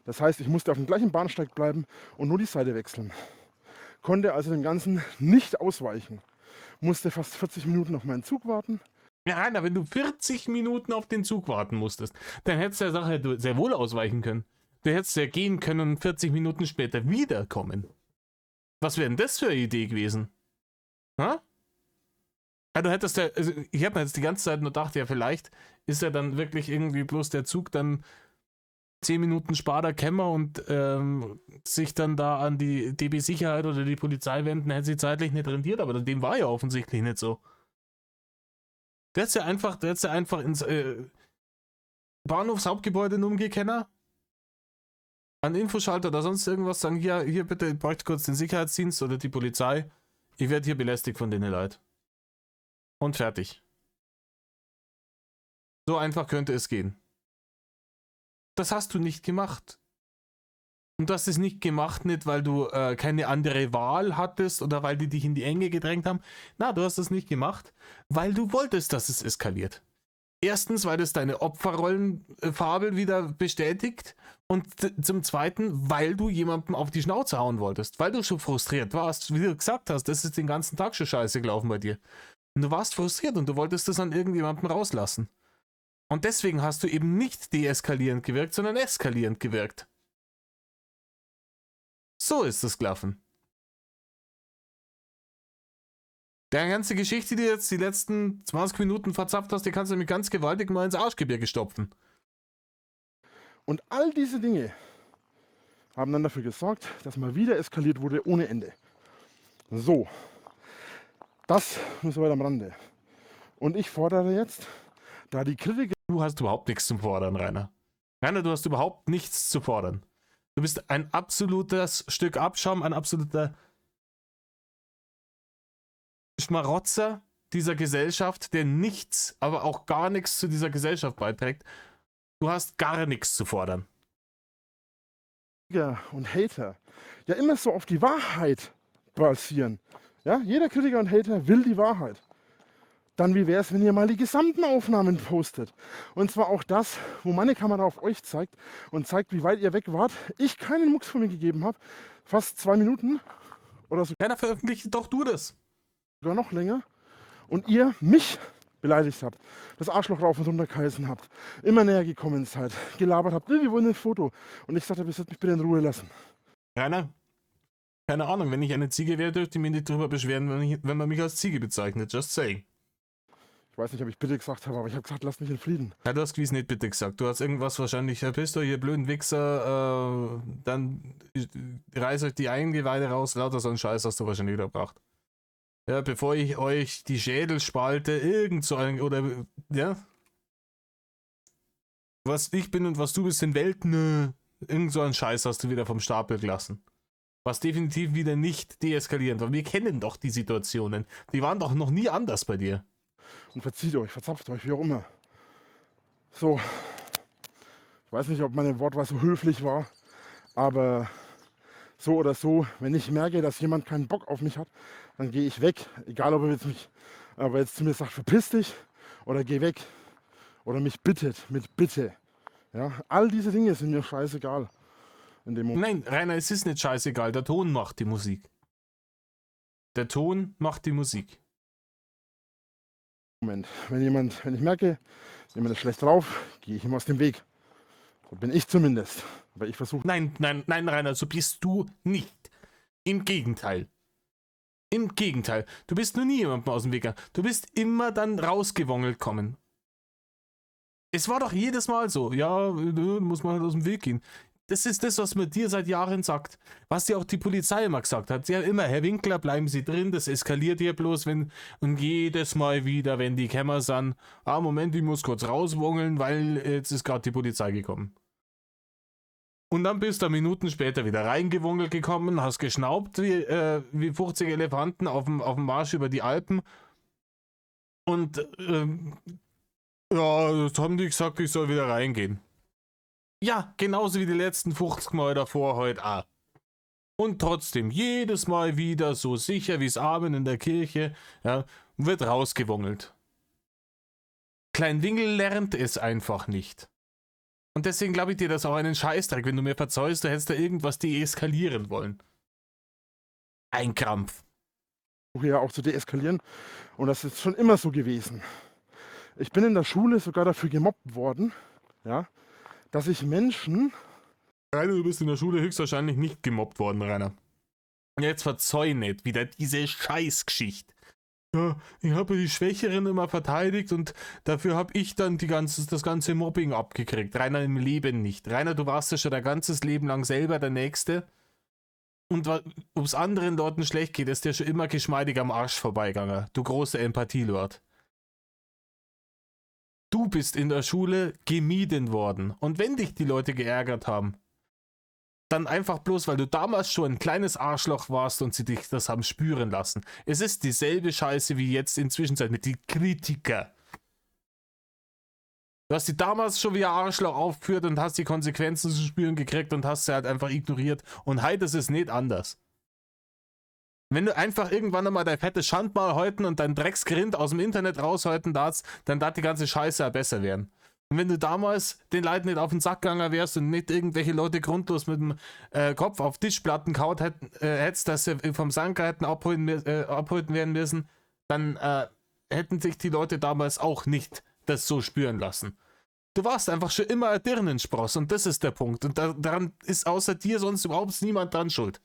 Das heißt, ich musste auf dem gleichen Bahnsteig bleiben und nur die Seite wechseln. Konnte also dem Ganzen nicht ausweichen. Musste fast 40 Minuten auf meinen Zug warten. Ja, Rainer, wenn du 40 Minuten auf den Zug warten musstest, dann hättest du der Sache sehr wohl ausweichen können. Du hättest ja gehen können und 40 Minuten später wiederkommen. Was wäre denn das für eine Idee gewesen? Ha? Ja, du hättest ja, also ich habe mir jetzt die ganze Zeit nur gedacht, ja, vielleicht ist ja dann wirklich irgendwie bloß der Zug dann 10 Minuten später kämmer und sich dann da an die DB Sicherheit oder die Polizei wenden, hätte sie zeitlich nicht rentiert, aber dem war ja offensichtlich nicht so. Du hättest ja einfach ins Bahnhofshauptgebäude umgehen, an Infoschalter oder sonst irgendwas sagen, hier bitte, ich bräuchte kurz den Sicherheitsdienst oder die Polizei. Ich werde hier belästigt von denen Leuten. Und fertig. So einfach könnte es gehen. Das hast du nicht gemacht. Und du hast es nicht gemacht, nicht weil du keine andere Wahl hattest oder weil die dich in die Enge gedrängt haben. Na, du hast es nicht gemacht, weil du wolltest, dass es eskaliert. Erstens, weil das deine Opferrollenfabel wieder bestätigt und zum Zweiten, weil du jemandem auf die Schnauze hauen wolltest, weil du schon frustriert warst, wie du gesagt hast, das ist den ganzen Tag schon scheiße gelaufen bei dir. Und du warst frustriert und du wolltest das an irgendjemandem rauslassen. Und deswegen hast du eben nicht deeskalierend gewirkt, sondern eskalierend gewirkt. So ist es gelaufen. Der ganze Geschichte, die du jetzt die letzten 20 Minuten verzapft hast, die kannst du mit ganz gewaltig mal ins Arschgebirge stopfen. Und all diese Dinge haben dann dafür gesorgt, dass mal wieder eskaliert wurde ohne Ende. So, das nur so weit am Rande. Und ich fordere jetzt, da die Kritiker... Du hast überhaupt nichts zum Fordern, Rainer. Rainer, du hast überhaupt nichts zu fordern. Du bist ein absolutes Stück Abschaum, ein absoluter Schmarotzer dieser Gesellschaft, der nichts, aber auch gar nichts zu dieser Gesellschaft beiträgt. Du hast gar nichts zu fordern. Und Hater ja immer so auf die Wahrheit basieren. Ja, jeder Kritiker und Hater will die Wahrheit. Dann wie wäre es, wenn ihr mal die gesamten Aufnahmen postet? Und zwar auch das, wo meine Kamera auf euch zeigt und zeigt, wie weit ihr weg wart. Ich keinen Mucks von mir gegeben habe. Fast 2 Minuten oder so. Keiner veröffentlicht, doch du das. Sogar noch länger. Und ihr mich beleidigt habt, das Arschloch rauf und runter geheißen habt, immer näher gekommen seid, gelabert habt, wir wollen ein Foto. Und ich sagte, ihr sollt mich bitte in Ruhe lassen. Rainer, keine Ahnung, wenn ich eine Ziege wäre, dürfte ich mich nicht drüber beschweren, wenn man mich als Ziege bezeichnet. Just saying. Ich weiß nicht, ob ich bitte gesagt habe, aber ich habe gesagt, lasst mich in Frieden. Ja, du hast gewiss nicht bitte gesagt. Du hast irgendwas wahrscheinlich, bist du hier blöden Wichser, dann reiß euch die Eingeweide raus, lauter so einen Scheiß hast du wahrscheinlich wieder gebracht. Ja, bevor ich euch die Schädel spalte, irgend so ein, oder, ja. Was ich bin und was du bist in Welt, nö. Irgend so einen Scheiß hast du wieder vom Stapel gelassen. Was definitiv wieder nicht deeskalierend war. Wir kennen doch die Situationen. Die waren doch noch nie anders bei dir. Und verzieht euch, verzapft euch, wie auch immer. So. Ich weiß nicht, ob meine Wortwahl so höflich war, aber so oder so, wenn ich merke, dass jemand keinen Bock auf mich hat, dann gehe ich weg. Egal, ob er jetzt zu mir sagt, verpiss dich oder geh weg. Oder mich bittet mit Bitte. Ja, all diese Dinge sind mir scheißegal. In dem Moment. Nein, Rainer, es ist nicht scheißegal. Der Ton macht die Musik. Der Ton macht die Musik. Wenn ich merke, jemand ist schlecht drauf, gehe ich ihm aus dem Weg. So bin ich zumindest. Aber ich versuche. Nein, Rainer, so bist du nicht. Im Gegenteil. Im Gegenteil, du bist nur nie jemandem aus dem Weg gegangen. Du bist immer dann rausgewongelt kommen. Es war doch jedes Mal so, ja, muss man halt aus dem Weg gehen. Das ist das, was man dir seit Jahren sagt. Was dir auch die Polizei immer gesagt hat. Sie haben immer, Herr Winkler, bleiben Sie drin, das eskaliert hier bloß, wenn, und jedes Mal wieder, wenn die Kämmer sind, Moment, ich muss kurz rauswongeln, weil jetzt ist gerade die Polizei gekommen. Und dann bist du Minuten später wieder reingewongelt gekommen, hast geschnaubt wie 50 Elefanten auf dem Marsch über die Alpen. Und ja, jetzt haben die gesagt, ich soll wieder reingehen. Ja, genauso wie die letzten 50 Mal davor heute auch. Und trotzdem, jedes Mal wieder so sicher wie's Amen in der Kirche, ja, wird rausgewongelt. Klein Wingel lernt es einfach nicht. Und deswegen glaube ich dir das auch einen Scheißdreck, wenn du mir verzeihst, du hättest da irgendwas deeskalieren wollen. Ein Krampf. Ja, auch zu deeskalieren. Und das ist schon immer so gewesen. Ich bin in der Schule sogar dafür gemobbt worden, ja, dass ich Menschen... Rainer, du bist in der Schule höchstwahrscheinlich nicht gemobbt worden, Rainer. Jetzt verzeih nicht wieder diese Scheißgeschichte. Ja, ich habe die Schwächeren immer verteidigt und dafür habe ich dann das ganze Mobbing abgekriegt. Rainer, im Leben nicht. Rainer, du warst ja schon dein ganzes Leben lang selber der Nächste. Und ob es anderen Leuten schlecht geht, ist dir schon immer geschmeidig am Arsch vorbeigegangen. Du großer Empathielord. Du bist in der Schule gemieden worden. Und wenn dich die Leute geärgert haben, dann einfach bloß, weil du damals schon ein kleines Arschloch warst und sie dich das haben spüren lassen. Es ist dieselbe Scheiße wie jetzt inzwischen mit den Kritiker. Du hast sie damals schon wie ein Arschloch aufgeführt und hast die Konsequenzen zu spüren gekriegt und hast sie halt einfach ignoriert. Und heute ist es nicht anders. Wenn du einfach irgendwann einmal dein fettes Schandmal häuten und dein Drecksgrind aus dem Internet raushalten darfst, dann darf die ganze Scheiße auch besser werden. Und wenn du damals den Leuten nicht auf den Sack gegangen wärst und nicht irgendwelche Leute grundlos mit dem Kopf auf Tischplatten kaut hättest, dass sie vom Sanker hätten abholen werden müssen, dann hätten sich die Leute damals auch nicht das so spüren lassen. Du warst einfach schon immer ein Dirnenspross und das ist der Punkt. Und daran ist außer dir sonst überhaupt niemand dran schuld.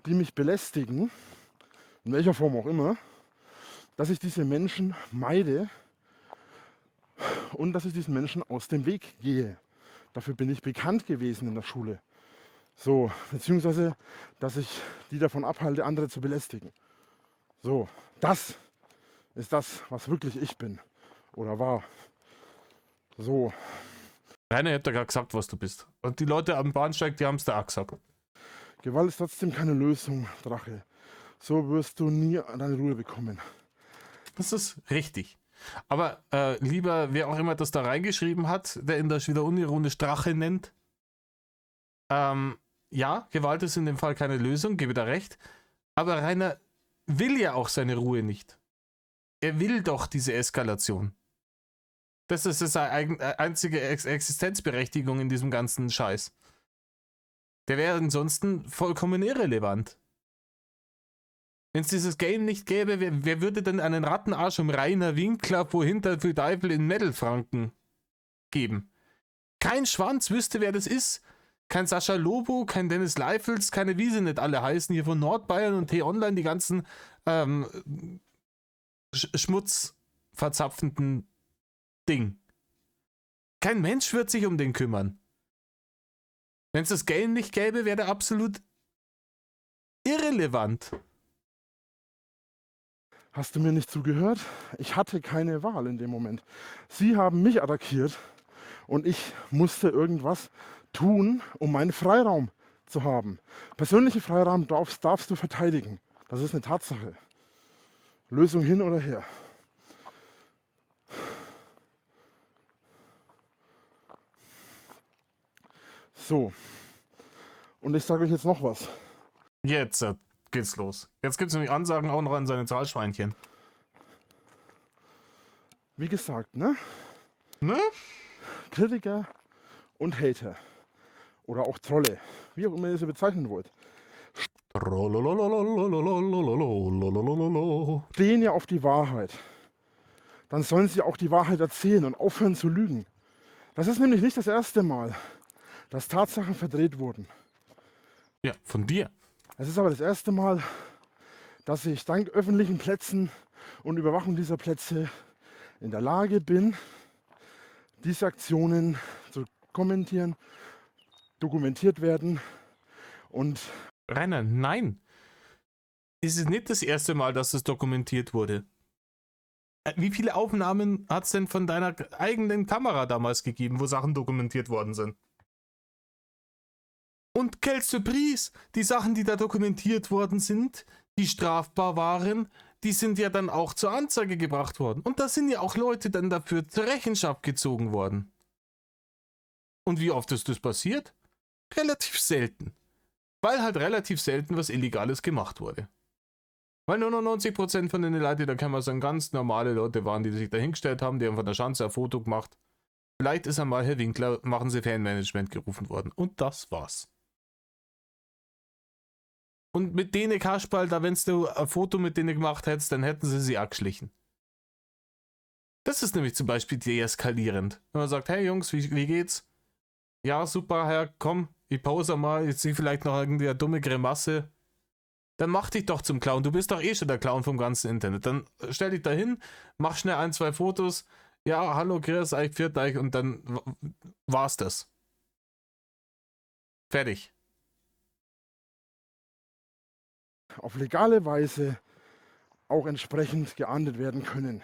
Die mich belästigen, in welcher Form auch immer, dass ich diese Menschen meide und dass ich diesen Menschen aus dem Weg gehe. Dafür bin ich bekannt gewesen in der Schule. So, beziehungsweise, dass ich die davon abhalte, andere zu belästigen. So, das ist das, was wirklich ich bin oder war. So. Rainer hat ja gerade gesagt, was du bist. Und die Leute am Bahnsteig, die haben es da auch gesagt. Gewalt ist trotzdem keine Lösung, Drache. So wirst du nie deine Ruhe bekommen. Das ist richtig. Aber lieber, wer auch immer das da reingeschrieben hat, der ihn das wieder unironisch Drache nennt. Ja, Gewalt ist in dem Fall keine Lösung, gebe da recht. Aber Rainer will ja auch seine Ruhe nicht. Er will doch diese Eskalation. Das ist seine einzige Existenzberechtigung in diesem ganzen Scheiß. Der wäre ansonsten vollkommen irrelevant. Wenn es dieses Game nicht gäbe, wer würde denn einen Rattenarsch um Rainer Winkler vor hinter für Teufel in Mittelfranken geben? Kein Schwanz wüsste, wer das ist. Kein Sascha Lobo, kein Dennis Leifels, keine Wiese nicht alle heißen hier von Nordbayern und T-Online, die ganzen schmutzverzapfenden Ding. Kein Mensch wird sich um den kümmern. Wenn es das Game nicht gäbe, wäre der absolut irrelevant. Hast du mir nicht zugehört? Ich hatte keine Wahl in dem Moment. Sie haben mich attackiert und ich musste irgendwas tun, um meinen Freiraum zu haben. Persönlichen Freiraum darfst du verteidigen. Das ist eine Tatsache. Lösung hin oder her. So. Und ich sage euch jetzt noch was. Jetzt geht's los. Jetzt gibt es nämlich Ansagen auch noch an seine Zahlschweinchen. Wie gesagt, ne? Ne? Kritiker und Hater. Oder auch Trolle. Wie auch immer ihr sie bezeichnen wollt. Stehen ja auf die Wahrheit. Dann sollen sie auch die Wahrheit erzählen und aufhören zu lügen. Das ist nämlich nicht das erste Mal, dass Tatsachen verdreht wurden. Ja, von dir. Es ist aber das erste Mal, dass ich dank öffentlichen Plätzen und Überwachung dieser Plätze in der Lage bin, diese Aktionen zu kommentieren, dokumentiert werden und Rainer, nein. Es ist nicht das erste Mal, dass es dokumentiert wurde. Wie viele Aufnahmen hat es denn von deiner eigenen Kamera damals gegeben, wo Sachen dokumentiert worden sind? Und quelle surprise, die Sachen, die da dokumentiert worden sind, die strafbar waren, die sind ja dann auch zur Anzeige gebracht worden. Und da sind ja auch Leute dann dafür zur Rechenschaft gezogen worden. Und wie oft ist das passiert? Relativ selten. Weil halt relativ selten was Illegales gemacht wurde. Weil nur noch 90% von den Leuten, die da kann man sagen, ganz normale Leute waren, die sich da hingestellt haben, die haben von der Schanze ein Foto gemacht. Vielleicht ist einmal Herr Winkler, machen Sie Fanmanagement gerufen worden. Und das war's. Und mit denen Kasperl, da wenn du ein Foto mit denen gemacht hättest, dann hätten sie sie abgeschlichen. Das ist nämlich zum Beispiel deeskalierend. Wenn man sagt, hey Jungs, wie geht's? Ja, super, Herr, komm, ich pause mal, ich sehe vielleicht noch irgendwie eine dumme Grimasse. Dann mach dich doch zum Clown, du bist doch eh schon der Clown vom ganzen Internet. Dann stell dich da hin, mach schnell 1, 2 Fotos. Ja, hallo, grüß euch, pfiat euch und dann war's das. Fertig. auf legale Weise auch entsprechend geahndet werden können.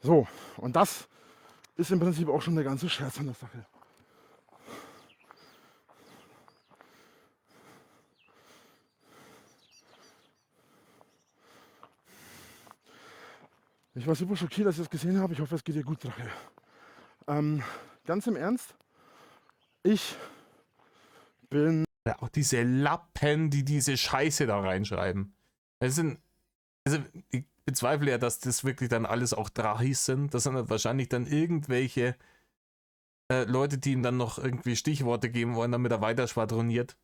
So, und das ist im Prinzip auch schon der ganze Scherz an der Sache. Ich war super schockiert, als ich das gesehen habe. Ich hoffe, es geht dir gut, Drache. Ganz im Ernst, ich bin... Ja, auch diese Lappen, die diese Scheiße da reinschreiben. Also ich bezweifle ja, dass das wirklich dann alles auch Drachis sind. Das sind halt wahrscheinlich dann irgendwelche Leute, die ihm dann noch irgendwie Stichworte geben wollen, damit er weiter schwadroniert.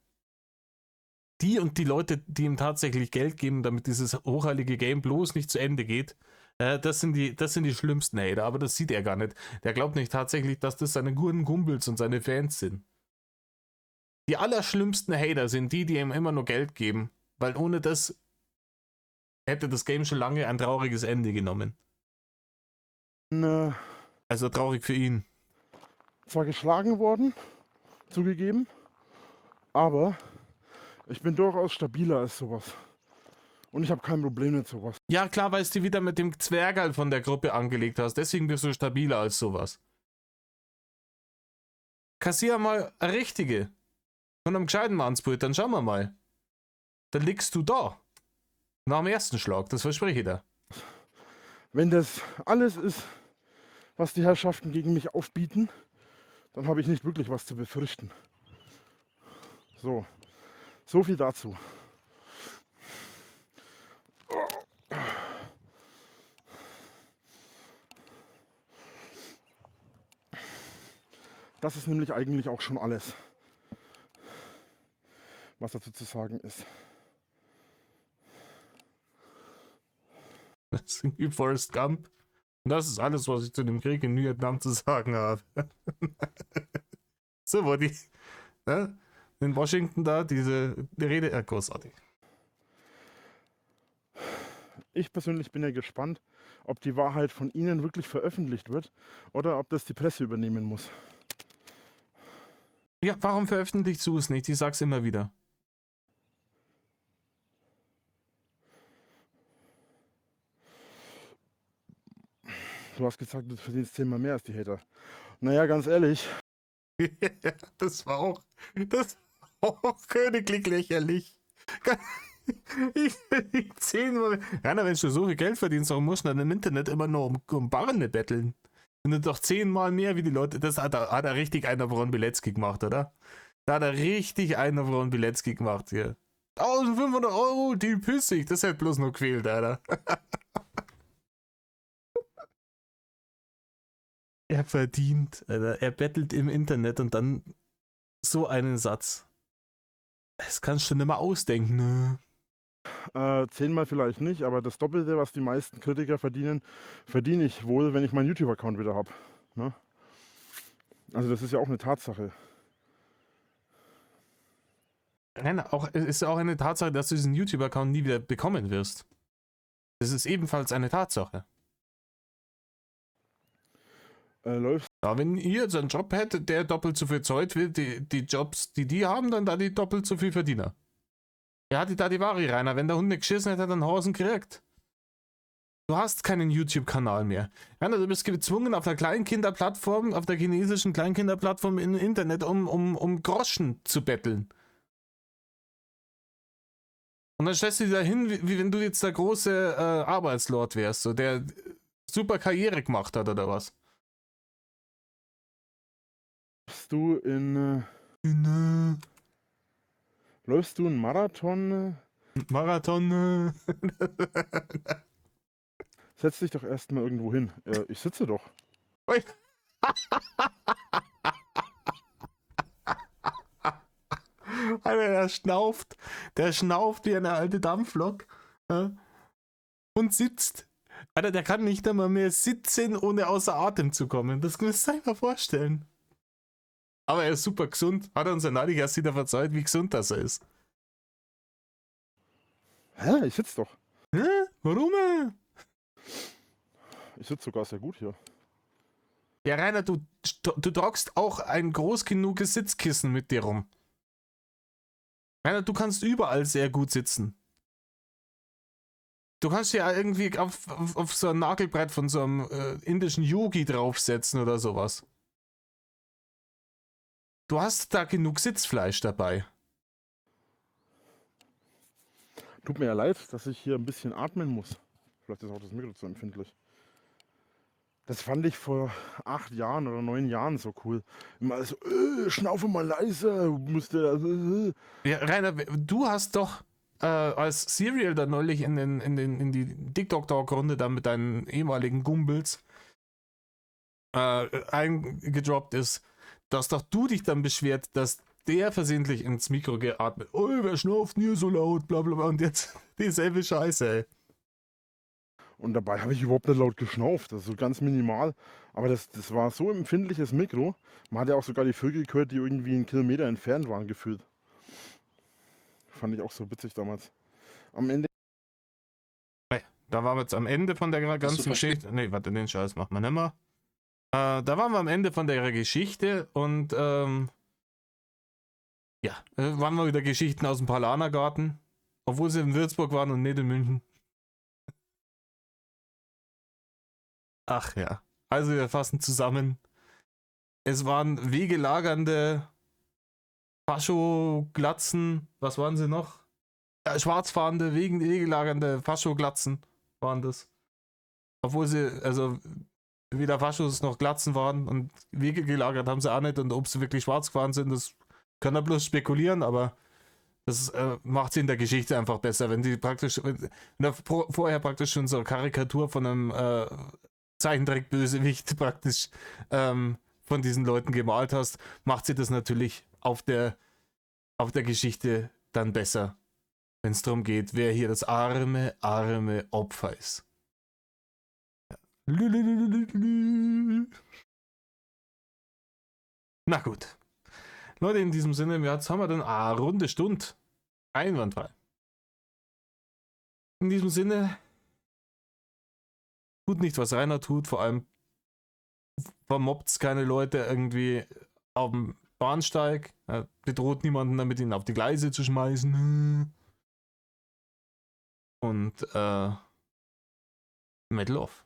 Die und die Leute, die ihm tatsächlich Geld geben, damit dieses hochheilige Game bloß nicht zu Ende geht, das sind die schlimmsten Hater, aber das sieht er gar nicht. Der glaubt nicht tatsächlich, dass das seine guten Kumpels und seine Fans sind. Die allerschlimmsten Hater sind die, die ihm immer nur Geld geben, weil ohne das hätte das Game schon lange ein trauriges Ende genommen. Also traurig für ihn. Zwar geschlagen worden, zugegeben, aber ich bin durchaus stabiler als sowas. Und ich habe kein Problem mit sowas. Ja klar, weil du wieder mit dem Zwergerl von der Gruppe angelegt hast, deswegen bist du stabiler als sowas. Kassier mal eine richtige. Von einem gescheiten Mannspult, dann schauen wir mal. Dann liegst du da. Nach dem ersten Schlag, das verspreche ich dir. Wenn das alles ist, was die Herrschaften gegen mich aufbieten, dann habe ich nicht wirklich was zu befürchten. So viel dazu. Das ist nämlich eigentlich auch schon alles, was dazu zu sagen ist. Das ist wie Forrest Gump. Und das ist alles, was ich zu dem Krieg in Vietnam zu sagen habe. So, wo die in Washington da die Rede, großartig. Ich persönlich bin ja gespannt, ob die Wahrheit von Ihnen wirklich veröffentlicht wird oder ob das die Presse übernehmen muss. Ja, warum veröffentlichst du es nicht? Ich sag's immer wieder. Du hast gesagt, du verdienst 10-mal mehr als die Hater. Naja, ganz ehrlich. Das war auch königlich lächerlich. Ich 10-mal. Rainer, wenn du so viel Geld verdienst, warum musst du dann im Internet immer nur um Barren betteln? Wenn du doch 10-mal mehr wie die Leute. Das hat er richtig einer von Bilecki gemacht, oder? Da hat er richtig einer von Bilecki gemacht hier. 1500 Euro, die pissig. Das hätte bloß nur quält, Alter. Er verdient, Alter. Er bettelt im Internet und dann so einen Satz. Das kannst du nicht mehr ausdenken, ne? 10-mal vielleicht nicht, aber das Doppelte, was die meisten Kritiker verdienen, verdiene ich wohl, wenn ich meinen YouTube-Account wieder habe. Ne? Also das ist ja auch eine Tatsache. Rainer, es ist auch eine Tatsache, dass du diesen YouTube-Account nie wieder bekommen wirst. Das ist ebenfalls eine Tatsache. Läufst Ja, wenn ihr jetzt einen Job hättet, der doppelt so viel zahlt wie die Jobs, die haben, dann da die doppelt so viel Verdiener. Er hatte da die Ware, Rainer. Wenn der Hund nicht geschissen hätte, hat er einen Hausen gekriegt. Du hast keinen YouTube-Kanal mehr. Rainer, du bist gezwungen, auf der Kleinkinderplattform, auf der chinesischen Kleinkinderplattform im Internet um Groschen zu betteln. Und dann stellst du dir da hin, wie wenn du jetzt der große Arbeitslord wärst, so der super Karriere gemacht hat, oder was? du läufst du einen Marathon? Marathon. Setz dich doch erstmal irgendwo hin. Ich sitze doch. Ui. Alter, der schnauft wie eine alte Dampflok, ja, und sitzt. Alter, der kann nicht einmal mehr sitzen, ohne außer Atem zu kommen. Das müsst ihr euch mal vorstellen. Aber er ist super gesund. Hat er uns ja neulich erst wieder verzeiht, wie gesund das er ist. Hä? Ich sitze doch. Hä? Warum? Ich sitze sogar sehr gut hier. Ja, Rainer, du tragst auch ein groß genuges Sitzkissen mit dir rum. Rainer, du kannst überall sehr gut sitzen. Du kannst ja irgendwie auf so ein Nagelbrett von so einem indischen Yogi draufsetzen oder sowas. Du hast da genug Sitzfleisch dabei. Tut mir ja leid, dass ich hier ein bisschen atmen muss. Vielleicht ist auch das Mikro zu empfindlich. Das fand ich vor 8 Jahren oder 9 Jahren so cool. Immer so, schnaufe mal leise, musste. Ja, Rainer, du hast doch als Serial da neulich in die TikTok-Talk-Runde da mit deinen ehemaligen Gumbels eingedroppt ist, dass doch du dich dann beschwert, dass der versehentlich ins Mikro geatmet. Oh, wer schnauft nie so laut, bla bla bla. Und jetzt dieselbe Scheiße, ey. Und dabei habe ich überhaupt nicht laut geschnauft, also ganz minimal. Aber das war so ein empfindliches Mikro. Man hat ja auch sogar die Vögel gehört, die irgendwie 1 Kilometer entfernt waren, gefühlt. Fand ich auch so witzig damals. Am Ende. Da waren wir jetzt am Ende von der ganzen Geschichte. Nee, warte, den Scheiß machen wir nicht mehr. Da waren wir am Ende von der Geschichte und ja, waren wir wieder Geschichten aus dem Paulanergarten. Obwohl sie in Würzburg waren und nicht in München. Ach ja. Also wir fassen zusammen. Es waren wegelagernde Fascho-Glatzen. Was waren sie noch? Schwarzfahrende, wegelagernde Fascho-Glatzen waren das. Obwohl sie, also weder Faschos noch Glatzen waren und Wege gelagert haben sie auch nicht. Und ob sie wirklich schwarz gefahren sind, das kann er bloß spekulieren, aber das macht sie in der Geschichte einfach besser, wenn sie praktisch, wenn er vorher praktisch schon so eine Karikatur von einem Zeichentrick-Bösewicht praktisch von diesen Leuten gemalt hast, macht sie das natürlich auf der Geschichte dann besser, wenn es darum geht, wer hier das arme Opfer ist. Na gut. Leute, in diesem Sinne, jetzt haben wir dann eine runde Stunde. Einwandfrei. In diesem Sinne, tut nicht, was Rainer tut, vor allem vermobbt keine Leute irgendwie auf dem Bahnsteig, bedroht niemanden damit, ihn auf die Gleise zu schmeißen. Und Metal off.